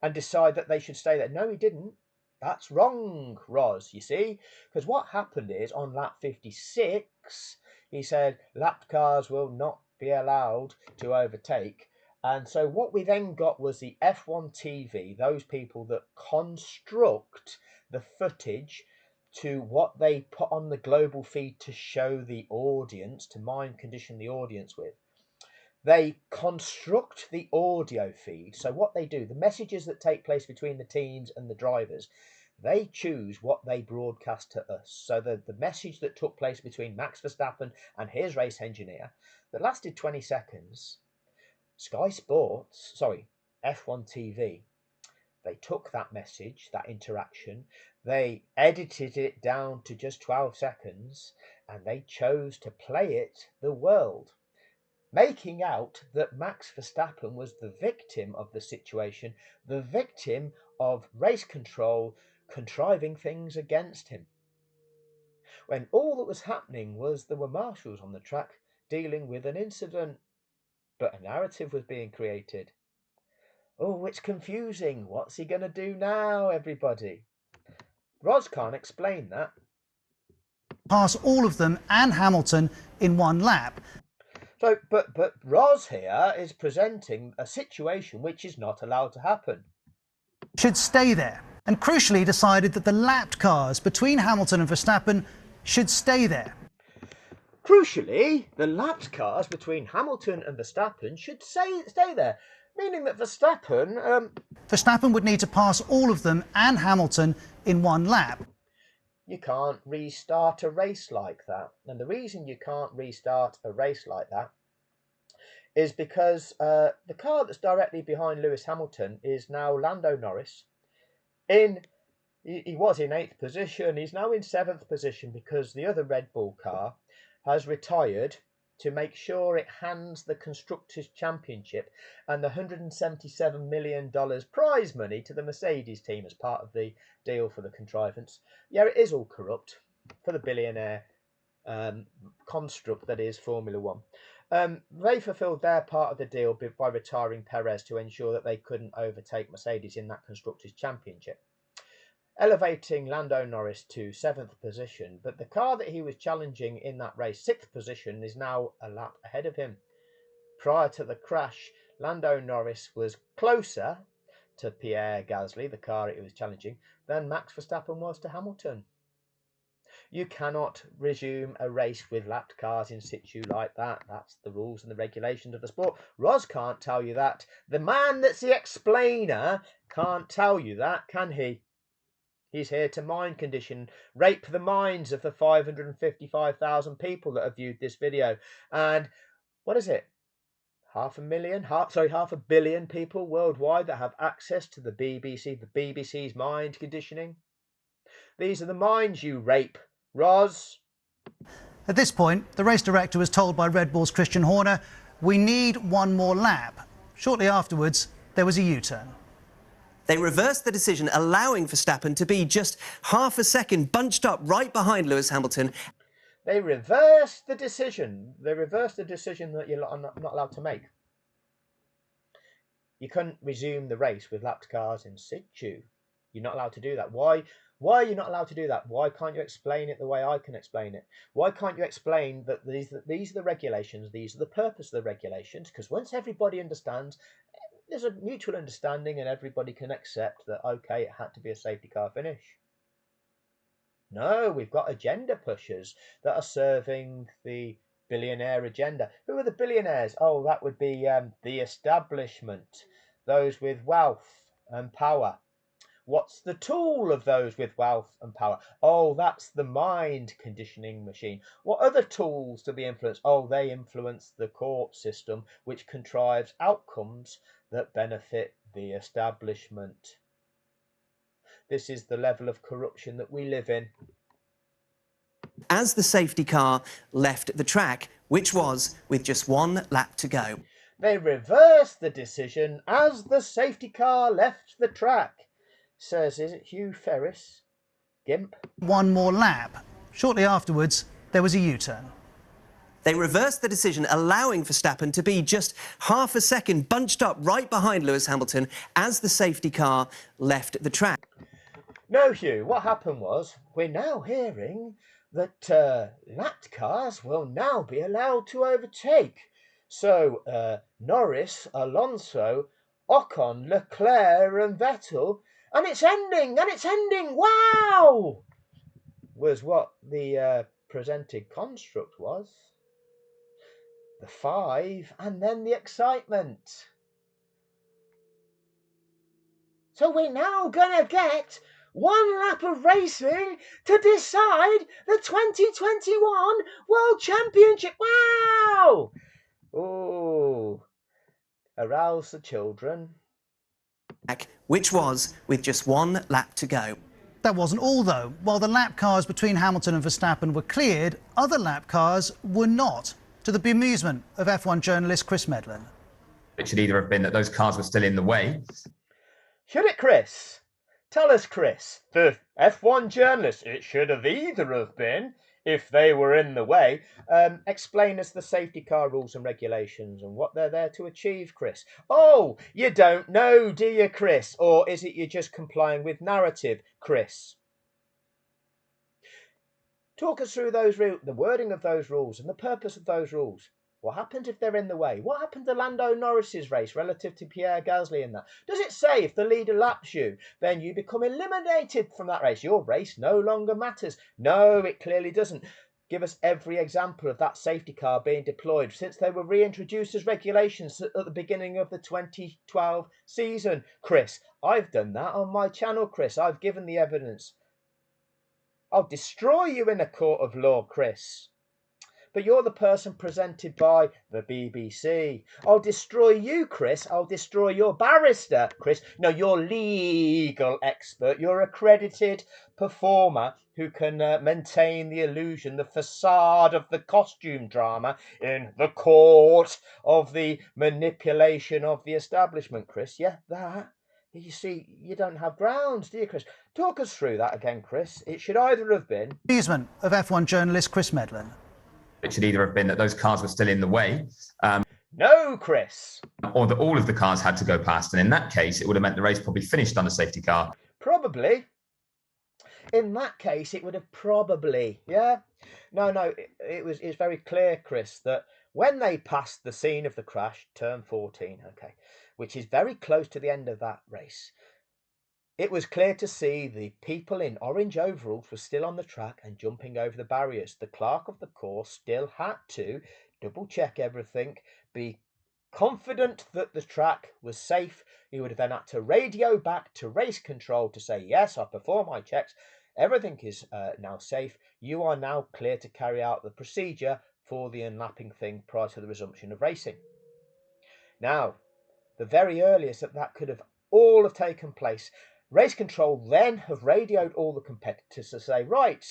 And decided that they should stay there. No, he didn't. That's wrong, Roz, you see. Because what happened is, on lap 56, he said lapped cars will not be allowed to overtake. And so what we then got was the F1 TV, those people that construct the footage to what they put on the global feed to show the audience, to mind condition the audience with. They construct the audio feed. So what they do, the messages that take place between the teams and the drivers, they choose what they broadcast to us. So the message that took place between Max Verstappen and his race engineer that lasted 20 seconds, Sky Sports, F1 TV, they took that message, that interaction, they edited it down to just 12 seconds, and they chose to play it the world, making out that Max Verstappen was the victim of the situation, the victim of race control contriving things against him. When all that was happening was there were marshals on the track dealing with an incident, but a narrative was being created. Oh, it's confusing. What's he going to do now, everybody? Roz can't explain that. Pass all of them and Hamilton in one lap. So, but Roz here is presenting a situation which is not allowed to happen. Should stay there, and crucially decided that the lapped cars between Hamilton and Verstappen should stay there. Crucially, the lapped cars between Hamilton and Verstappen should stay there, meaning that Verstappen would need to pass all of them and Hamilton in one lap. You can't restart a race like that. And the reason you can't restart a race like that is because the car that's directly behind Lewis Hamilton is now Lando Norris. He was in 8th position. He's now in 7th position because the other Red Bull car has retired to make sure it hands the Constructors' Championship and the $177 million prize money to the Mercedes team as part of the deal for the contrivance. Yeah, it is all corrupt for the billionaire construct that is Formula One. They fulfilled their part of the deal by retiring Perez to ensure that they couldn't overtake Mercedes in that Constructors' Championship, elevating Lando Norris to 7th position. But the car that he was challenging in that race, 6th position, is now a lap ahead of him. Prior to the crash, Lando Norris was closer to Pierre Gasly, the car he was challenging, than Max Verstappen was to Hamilton. You cannot resume a race with lapped cars in situ like that. That's the rules and the regulations of the sport. Roz can't tell you that. The man that's the explainer can't tell you that, can he? He's here to mind condition, rape the minds of the 555,000 people that have viewed this video. And what is it? Half a billion people worldwide that have access to the BBC, the BBC's mind conditioning. These are the minds you rape, Roz. At this point, the race director was told by Red Bull's Christian Horner, "We need one more lap." Shortly afterwards, there was a U-turn. They reversed the decision, allowing Verstappen to be just half a second bunched up right behind Lewis Hamilton. They reversed the decision. They reversed the decision that you're not allowed to make. You couldn't resume the race with lapped cars in situ. You're not allowed to do that. Why are you not allowed to do that? Why can't you explain it the way I can explain it? Why can't you explain that these are the regulations, these are the purpose of the regulations? Because once everybody understands, there's a mutual understanding and everybody can accept that, okay, it had to be a safety car finish. No, we've got agenda pushers that are serving the billionaire agenda. Who are the billionaires? Oh, that would be the establishment, those with wealth and power. What's the tool of those with wealth and power? Oh, that's the mind conditioning machine. What other tools do they influence? Oh, they influence the court system, which contrives outcomes that benefit the establishment. This is the level of corruption that we live in. As the safety car left the track, which was with just one lap to go. They reversed the decision as the safety car left the track, says, is it Hugh Ferris? Gimp? One more lap. Shortly afterwards, there was a U-turn. They reversed the decision, allowing Verstappen to be just half a second bunched up right behind Lewis Hamilton as the safety car left the track. No, Hugh, what happened was, we're now hearing that lapped cars will now be allowed to overtake. So Norris, Alonso, Ocon, Leclerc and Vettel, and it's ending, wow! Was what the presented construct was. The 5 and then the excitement. So we're now going to get one lap of racing to decide the 2021 World Championship. Wow! Oh, arouse the children. Which was with just one lap to go. That wasn't all, though. While the lap cars between Hamilton and Verstappen were cleared, other lap cars were not, to the bemusement of F1 journalist Chris Medland. It should either have been that those cars were still in the way. Should it, Chris? Tell us, Chris, the F1 journalist, it should have either have been, if they were in the way. Explain us the safety car rules and regulations and what they're there to achieve, Chris. Oh, you don't know, do you, Chris? Or is it you're just complying with narrative, Chris? Talk us through those the wording of those rules and the purpose of those rules. What happens if they're in the way? What happened to Lando Norris's race relative to Pierre Gasly in that? Does it say if the leader laps you, then you become eliminated from that race? Your race no longer matters. No, it clearly doesn't. Give us every example of that safety car being deployed since they were reintroduced as regulations at the beginning of the 2012 season. Chris, I've done that on my channel, Chris. I've given the evidence. I'll destroy you in a court of law, Chris. But you're the person presented by the BBC. I'll destroy you, Chris. I'll destroy your barrister, Chris. No, you're legal expert. You're accredited performer who can maintain the illusion, the facade of the costume drama in the court of the manipulation of the establishment, Chris. Yeah, that. You see, you don't have grounds, do you, Chris? Talk us through that again, Chris. It should either have been... Amusement of F1 journalist Chris Medland. It should either have been that those cars were still in the way. No, Chris. Or that all of the cars had to go past. And in that case, it would have meant the race probably finished on a safety car. Probably. In that case, it would have probably, yeah? No, it's very clear, Chris, that when they passed the scene of the crash, turn 14, okay, which is very close to the end of that race, it was clear to see the people in orange overalls were still on the track and jumping over the barriers. The clerk of the course still had to double check everything, be confident that the track was safe. He would have then had to radio back to race control to say, yes, I performed my checks. Everything is now safe. You are now clear to carry out the procedure for the unlapping thing prior to the resumption of racing. Now, the very earliest that could have all have taken place, race control then have radioed all the competitors to say, right,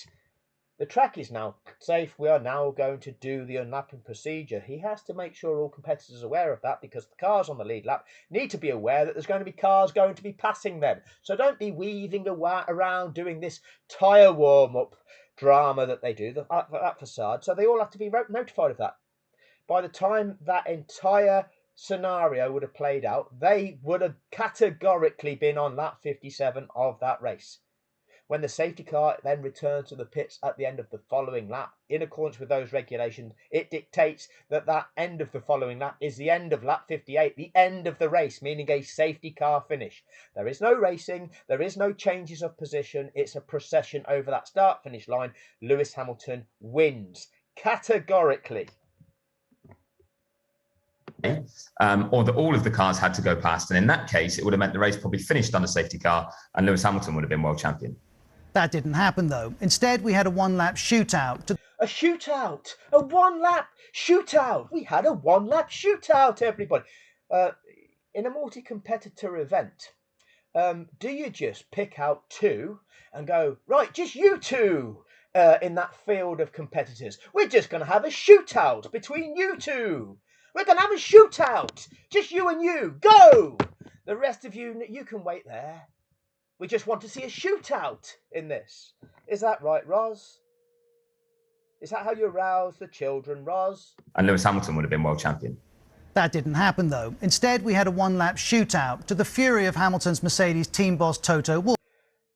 the track is now safe. We are now going to do the unlapping procedure. He has to make sure all competitors are aware of that because the cars on the lead lap need to be aware that there's going to be cars going to be passing them. So don't be weaving around doing this tyre warm-up drama that they do, that facade. So they all have to be notified of that. By the time that entire scenario would have played out, they would have categorically been on lap 57 of that race. When the safety car then returns to the pits at the end of the following lap, in accordance with those regulations, it dictates that that end of the following lap is the end of lap 58, the end of the race, meaning a safety car finish. There is no racing, there is no changes of position, it's a procession over that start-finish line. Lewis Hamilton wins, categorically. Or that all of the cars had to go past. And in that case, it would have meant the race probably finished on a safety car and Lewis Hamilton would have been world champion. That didn't happen, though. Instead, we had a one-lap shootout. A shootout! A one-lap shootout! We had a one-lap shootout, everybody. In a multi-competitor event, do you just pick out two and go, right, just you two in that field of competitors? We're just going to have a shootout between you two. We're going to have a shootout. Just you and you. Go! The rest of you, you can wait there. We just want to see a shootout in this. Is that right, Roz? Is that how you arouse the children, Roz? And Lewis Hamilton would have been world champion. That didn't happen, though. Instead, we had a one-lap shootout to the fury of Hamilton's Mercedes team boss Toto Wolff.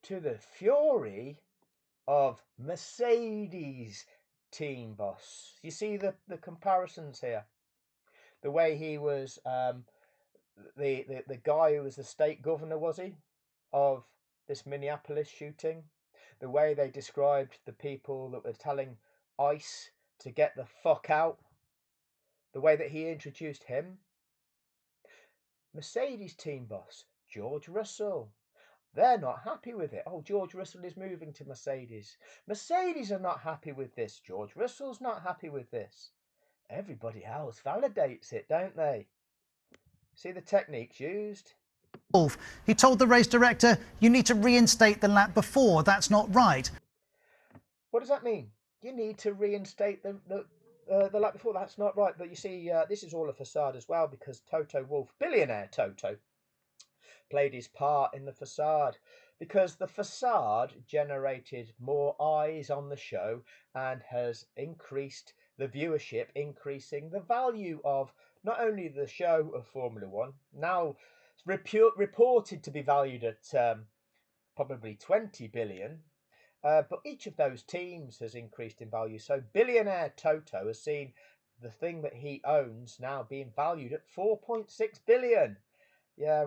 To the fury of Mercedes team boss. You see the comparisons here. The way he was the guy who was the state governor, was he, of this Minneapolis shooting? The way they described the people that were telling ICE to get the fuck out. The way that he introduced him. Mercedes team boss, George Russell. They're not happy with it. Oh, George Russell is moving to Mercedes. Mercedes are not happy with this. George Russell's not happy with this. Everybody else validates it, don't they? See the techniques used? Wolff, he told the race director, you need to reinstate the lap before. That's not right. What does that mean? You need to reinstate the lap before. That's not right. But you see, this is all a facade as well because Toto Wolff, billionaire Toto, played his part in the facade because the facade generated more eyes on the show and has increased the viewership, increasing the value of not only the show of Formula One, now reported to be valued at probably 20 billion, but each of those teams has increased in value. So billionaire Toto has seen the thing that he owns now being valued at 4.6 billion. Yeah,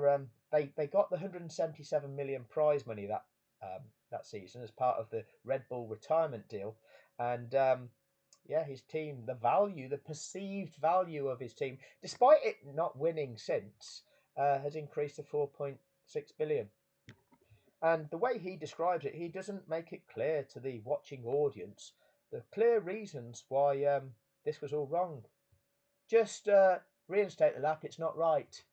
they got the 177 million prize money that season as part of the Red Bull retirement deal, and yeah, his team, the perceived value of his team, despite it not winning since, has increased to 4.6 billion. And the way he describes it, he doesn't make it clear to the watching audience the clear reasons why this was all wrong. Just reinstate the lap, it's not right.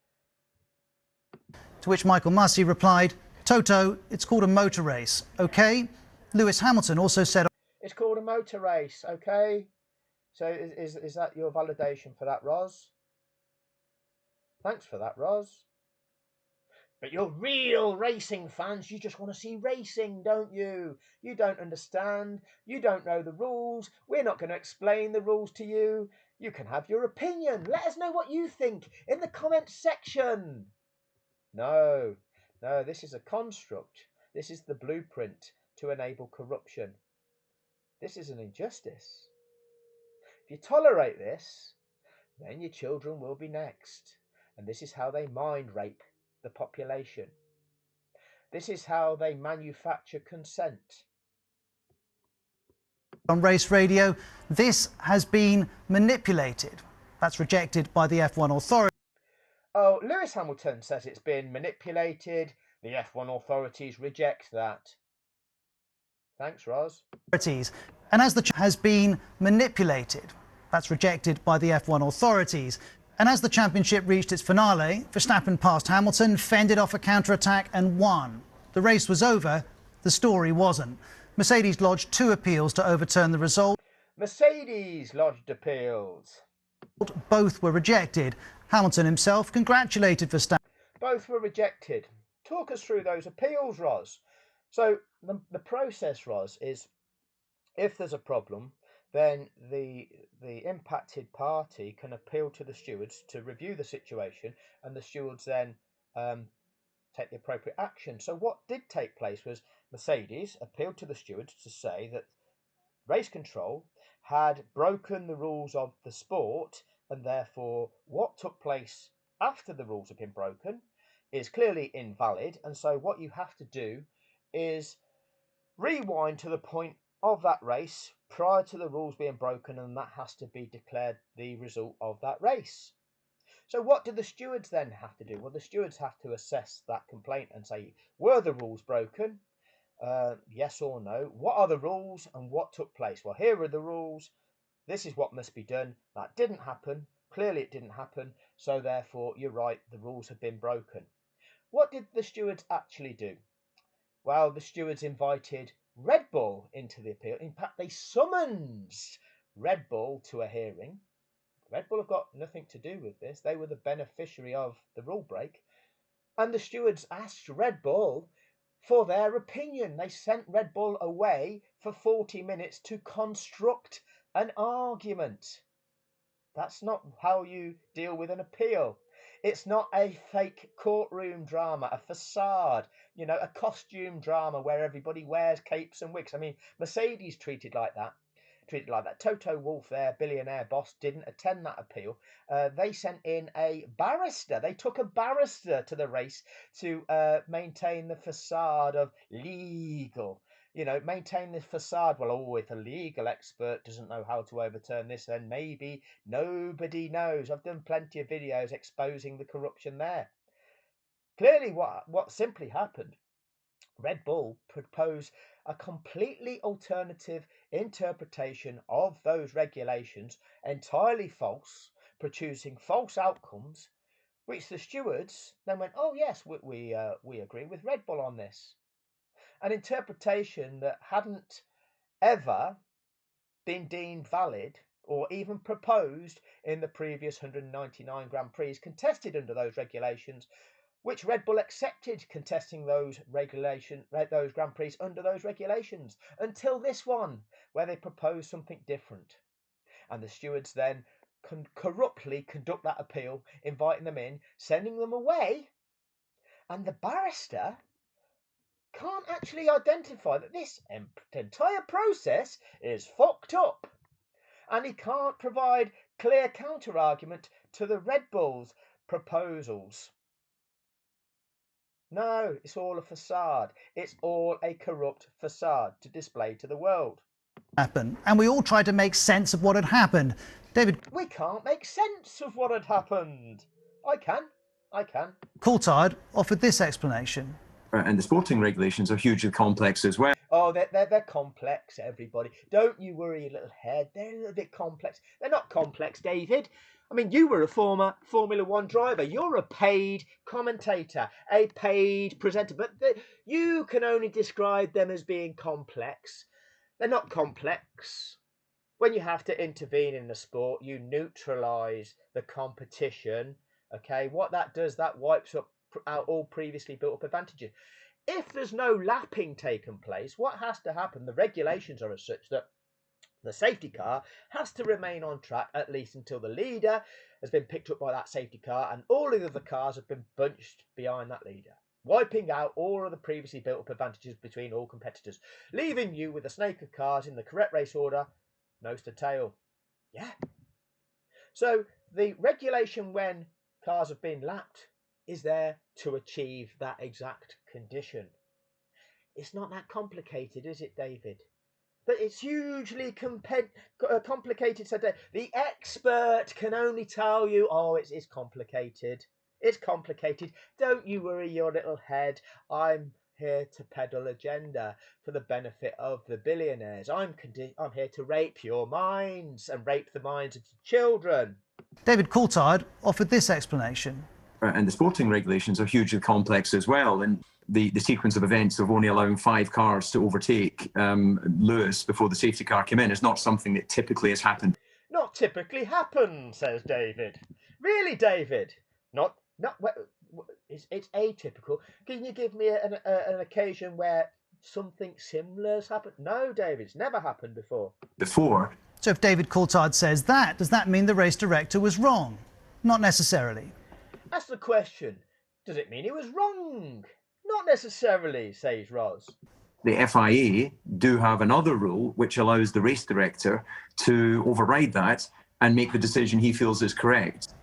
To which Michael Masi replied, Toto, it's called a motor race, OK? Lewis Hamilton also said... It's called a motor race, OK? So is that your validation for that, Roz? Thanks for that, Roz. But you're real racing fans. You just want to see racing, don't you? You don't understand. You don't know the rules. We're not going to explain the rules to you. You can have your opinion. Let us know what you think in the comments section. No, this is a construct. This is the blueprint to enable corruption. This is an injustice. If you tolerate this, then your children will be next. And this is how they mind rape the population. This is how they manufacture consent. On Race Radio, this has been manipulated. That's rejected by the F1 authority. Oh, Lewis Hamilton says it's been manipulated. The F1 authorities reject that. Thanks, Roz. And as the has been manipulated. That's rejected by the F1 authorities. And as the championship reached its finale, Verstappen passed Hamilton, fended off a counter-attack and won. The race was over, the story wasn't. Mercedes lodged 2 appeals to overturn the result. Mercedes lodged appeals. Both were rejected. Hamilton himself congratulated Verstappen. Both were rejected. Talk us through those appeals, Roz. So the process, Roz, is if there's a problem, then the impacted party can appeal to the stewards to review the situation, and the stewards then take the appropriate action. So what did take place was Mercedes appealed to the stewards to say that race control had broken the rules of the sport, and therefore what took place after the rules have been broken is clearly invalid. And so what you have to do is rewind to the point of that race prior to the rules being broken, and that has to be declared the result of that race. So what do the stewards then have to do? Well, the stewards have to assess that complaint and say, were the rules broken? Yes or no? What are the rules and what took place? Well, here are the rules. This is what must be done. That didn't happen. Clearly it didn't happen. So therefore, you're right, the rules have been broken. What did the stewards actually do? Well, the stewards invited Red Bull into the appeal. In fact, they summoned Red Bull to a hearing. Red Bull have got nothing to do with this. They were the beneficiary of the rule break. And the stewards asked Red Bull for their opinion. They sent Red Bull away for 40 minutes to construct an argument. That's not how you deal with an appeal. It's not a fake courtroom drama, a facade, a costume drama where everybody wears capes and wigs. I mean, Mercedes treated like that. Toto Wolff, their billionaire boss, didn't attend that appeal. They sent in a barrister. They took a barrister to the race to maintain the facade of legal. Maintain this facade. Well, if a legal expert doesn't know how to overturn this, then maybe nobody knows. I've done plenty of videos exposing the corruption there. Clearly, what simply happened, Red Bull proposed a completely alternative interpretation of those regulations, entirely false, producing false outcomes, which the stewards then went, oh yes, we agree with Red Bull on this. An interpretation that hadn't ever been deemed valid or even proposed in the previous 199 Grand Prix contested under those regulations, which Red Bull accepted contesting those Grand Prix under those regulations, until this one, where they proposed something different. And the stewards then corruptly conduct that appeal, inviting them in, sending them away, and the barrister can't actually identify that this entire process is fucked up, and he can't provide clear counter-argument to the Red Bull's proposals. No, it's all a facade. It's all a corrupt facade to display to the world. And we all tried to make sense of what had happened. David... We can't make sense of what had happened. I can. Coulthard offered this explanation. And the sporting regulations are hugely complex as well. Oh, they're complex, everybody. Don't you worry your little head. They're a little bit complex. They're not complex, David. I mean, you were a former Formula One driver. You're a paid commentator, a paid presenter, but you can only describe them as being complex. They're not complex. When you have to intervene in the sport, you neutralise the competition. Okay, what that does, that wipes out all previously built up advantages. If there's no lapping taken place, what has to happen? The regulations are as such that the safety car has to remain on track at least until the leader has been picked up by that safety car and all of the other cars have been bunched behind that leader, wiping out all of the previously built up advantages between all competitors, leaving you with a snake of cars in the correct race order, nose to tail. Yeah. So the regulation when cars have been lapped is there to achieve that exact condition. It's not that complicated, is it, David? But it's hugely complicated. So the expert can only tell you, oh, it's complicated. It's complicated. Don't you worry your little head. I'm here to peddle agenda for the benefit of the billionaires. I'm here to rape your minds and rape the minds of children. David Coulthard offered this explanation. And the sporting regulations are hugely complex as well. And the sequence of events of only allowing 5 cars to overtake Lewis before the safety car came in is not something that typically has happened. Not typically happens, says David. Really, David? Not. It's atypical. Can you give me an occasion where something similar has happened? No, David, it's never happened before. So if David Coulthard says that, does that mean the race director was wrong? Not necessarily. That's the question. Does it mean he was wrong? Not necessarily, says Roz. The FIA do have another rule which allows the race director to override that and make the decision he feels is correct.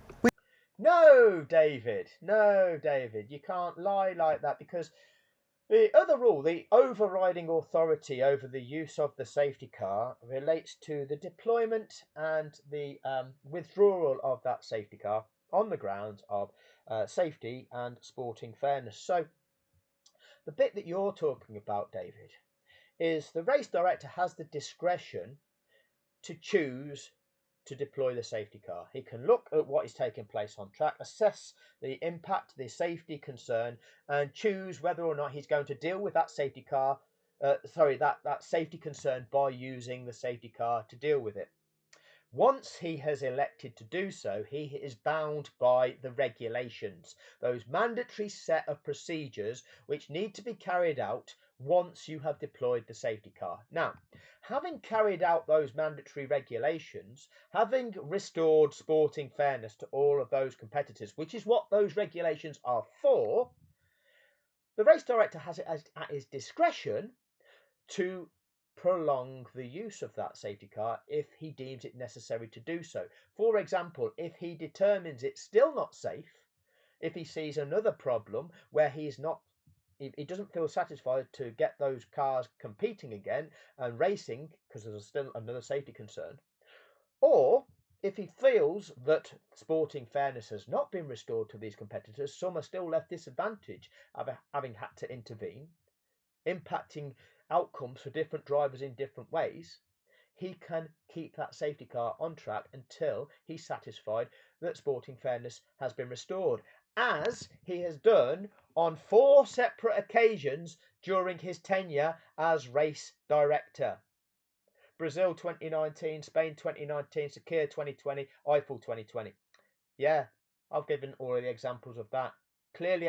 No, David. No, David. You can't lie like that because the other rule, the overriding authority over the use of the safety car, relates to the deployment and the withdrawal of that safety car on the grounds of safety and sporting fairness. So the bit that you're talking about, David, is the race director has the discretion to choose to deploy the safety car. He can look at what is taking place on track, assess the impact, the safety concern, and choose whether or not he's going to deal with that safety car, that safety concern by using the safety car to deal with it. Once he has elected to do so, he is bound by the regulations, those mandatory set of procedures which need to be carried out once you have deployed the safety car. Now, having carried out those mandatory regulations, having restored sporting fairness to all of those competitors, which is what those regulations are for, the race director has it at his discretion to prolong the use of that safety car if he deems it necessary to do so. For example, if he determines it's still not safe, if he sees another problem where he doesn't feel satisfied to get those cars competing again and racing because there's still another safety concern, or if he feels that sporting fairness has not been restored to these competitors, some are still left disadvantaged, having had to intervene, impacting outcomes for different drivers in different ways, he can keep that safety car on track until he's satisfied that sporting fairness has been restored, as he has done on 4 separate occasions during his tenure as race director. Brazil 2019, Spain 2019, Sakir 2020, Eiffel 2020. Yeah, I've given all of the examples of that. Clearly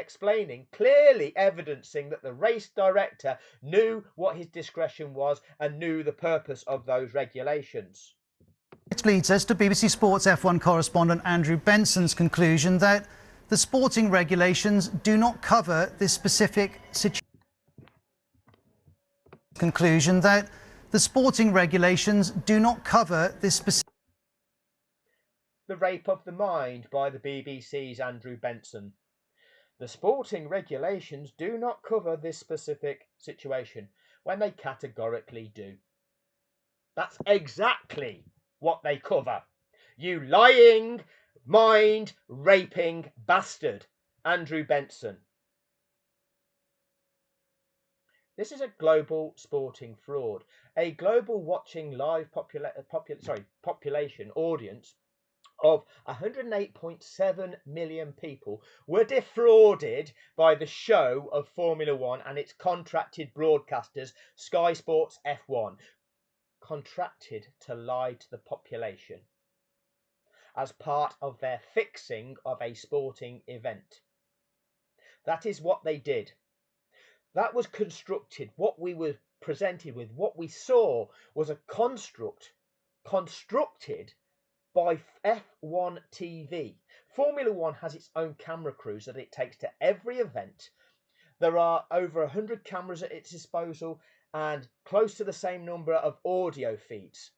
evidencing that the race director knew what his discretion was and knew the purpose of those regulations. Which leads us to BBC Sports F1 correspondent Andrew Benson's conclusion that the sporting regulations do not cover this specific situation. The Rape of the Mind by the BBC's Andrew Benson. The sporting regulations do not cover this specific situation, when they categorically do. That's exactly what they cover. You lying, mind-raping bastard, Andrew Benson. This is a global sporting fraud. A global watching live population audience of 108.7 million people were defrauded by the show of Formula One and its contracted broadcasters, Sky Sports F1, contracted to lie to the population as part of their fixing of a sporting event. That is what they did. That was constructed. What we were presented with, what we saw, was a construct constructed by F1 TV. Formula One has its own camera crews that it takes to every event. There are over 100 cameras at its disposal and close to the same number of audio feeds.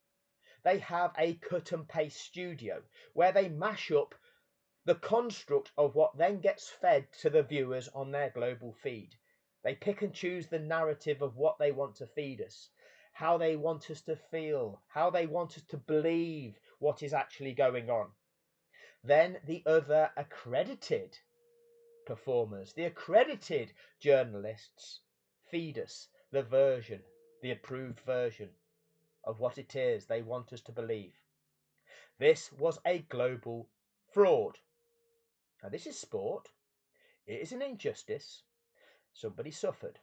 They have a cut and paste studio where they mash up the construct of what then gets fed to the viewers on their global feed. They pick and choose the narrative of what they want to feed us, how they want us to feel, how they want us to believe what is actually going on. Then the other accredited performers, the accredited journalists, feed us the version, the approved version of what it is they want us to believe. This was a global fraud. Now, this is sport. It is an injustice. Somebody suffered.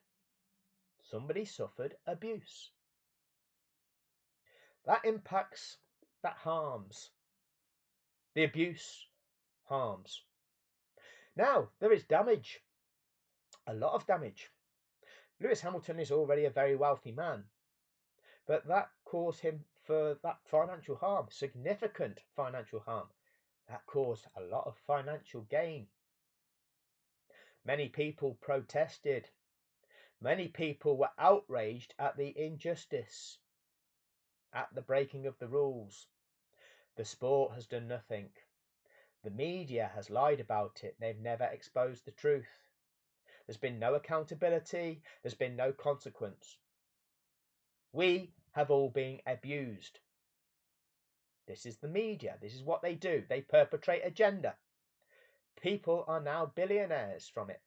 Somebody suffered abuse. That impacts, that harms. The abuse harms. Now, there is damage. A lot of damage. Lewis Hamilton is already a very wealthy man, but that caused him for that financial harm, significant financial harm. That caused a lot of financial gain. Many people protested. Many people were outraged at the injustice, at the breaking of the rules. The sport has done nothing. The media has lied about it. They've never exposed the truth. There's been no accountability. There's been no consequence. We have all been abused. This is the media. This is what they do. They perpetrate agenda. People are now billionaires from it.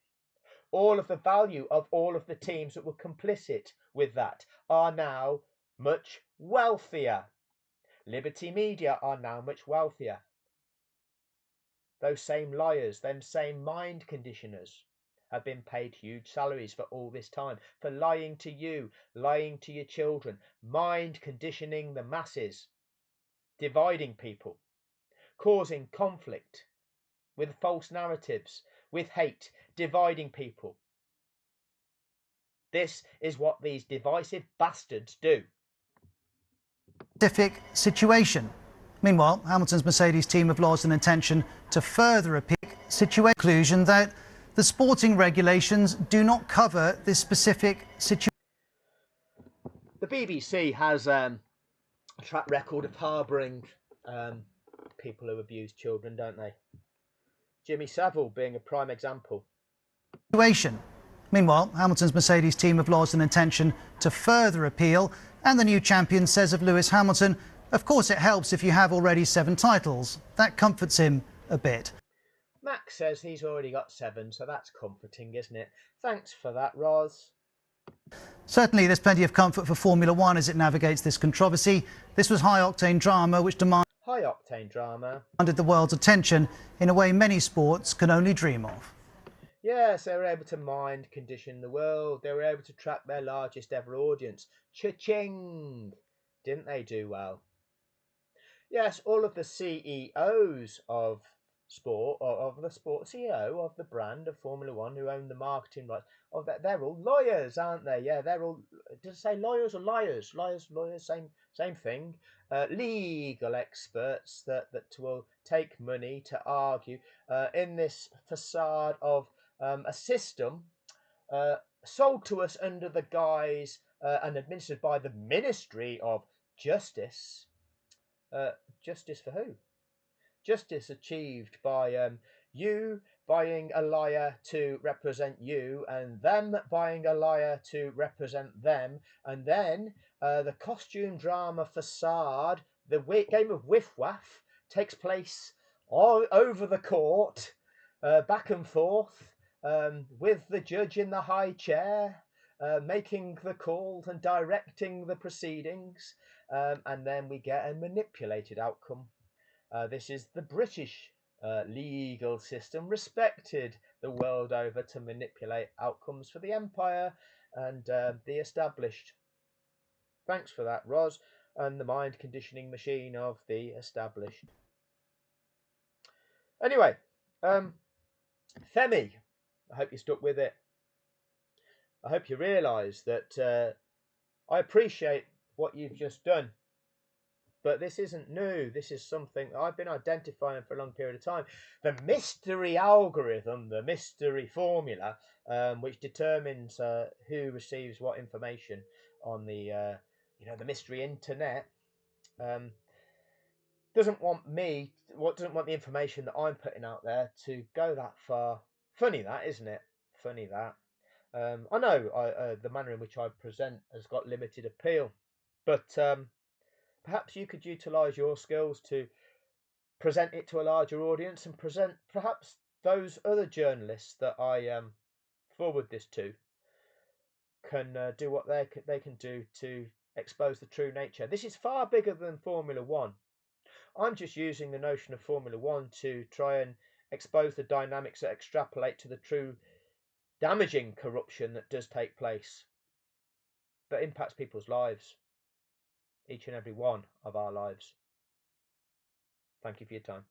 All of the value of all of the teams that were complicit with that are now much wealthier. Liberty Media are now much wealthier. Those same liars, them same mind conditioners have been paid huge salaries for all this time, for lying to you, lying to your children, mind conditioning the masses, dividing people, causing conflict with false narratives, with hate, dividing people. This is what these divisive bastards do. Specific situation. Meanwhile, Hamilton's Mercedes team have lodged an intention to further appeal situation. Conclusion that the sporting regulations do not cover this specific situation. The BBC has a track record of harbouring people who abuse children, don't they? Jimmy Savile being a prime example. Meanwhile, Hamilton's Mercedes team have lodged an intention to further appeal, and the new champion says of Lewis Hamilton, of course it helps if you have already 7 titles. That comforts him a bit. Max says he's already got 7, so that's comforting, isn't it? Thanks for that, Roz. Certainly there's plenty of comfort for Formula One as it navigates this controversy. This was high-octane drama which demanded the world's attention in a way many sports can only dream of. Yes, they were able to mind condition the world. They were able to track their largest ever audience. Cha-ching! Didn't they do well? Yes, all of the CEOs of sport, or of the sport CEO of the brand of Formula One who own the marketing rights, they're all lawyers, aren't they? Yeah, they're all, does it say lawyers or liars? Lawyers, same thing. Legal experts that will take money to argue in this facade of a system sold to us under the guise and administered by the Ministry of Justice. Justice for who? Justice achieved by you buying a liar to represent you, and them buying a liar to represent them, and then the costume drama facade, the game of Whiff Waff, takes place all over the court, back and forth, with the judge in the high chair, making the calls and directing the proceedings, and then we get a manipulated outcome. This is the British legal system, respected the world over to manipulate outcomes for the empire and the established. Thanks for that, Ros, and the mind conditioning machine of the established. Anyway, Femi, I hope you stuck with it. I hope you realise that I appreciate what you've just done. But this isn't new. This is something I've been identifying for a long period of time. The mystery algorithm, the mystery formula, which determines who receives what information on the the mystery internet, doesn't want the information that I'm putting out there to go that far. Funny that, isn't it? Funny that. I know the manner in which I present has got limited appeal, but perhaps you could utilise your skills to present it to a larger audience and present perhaps those other journalists that I forward this to can do what they can do to expose the true nature. This is far bigger than Formula One. I'm just using the notion of Formula One to try and expose the dynamics that extrapolate to the true damaging corruption that does take place, that impacts people's lives. Each and every one of our lives. Thank you for your time.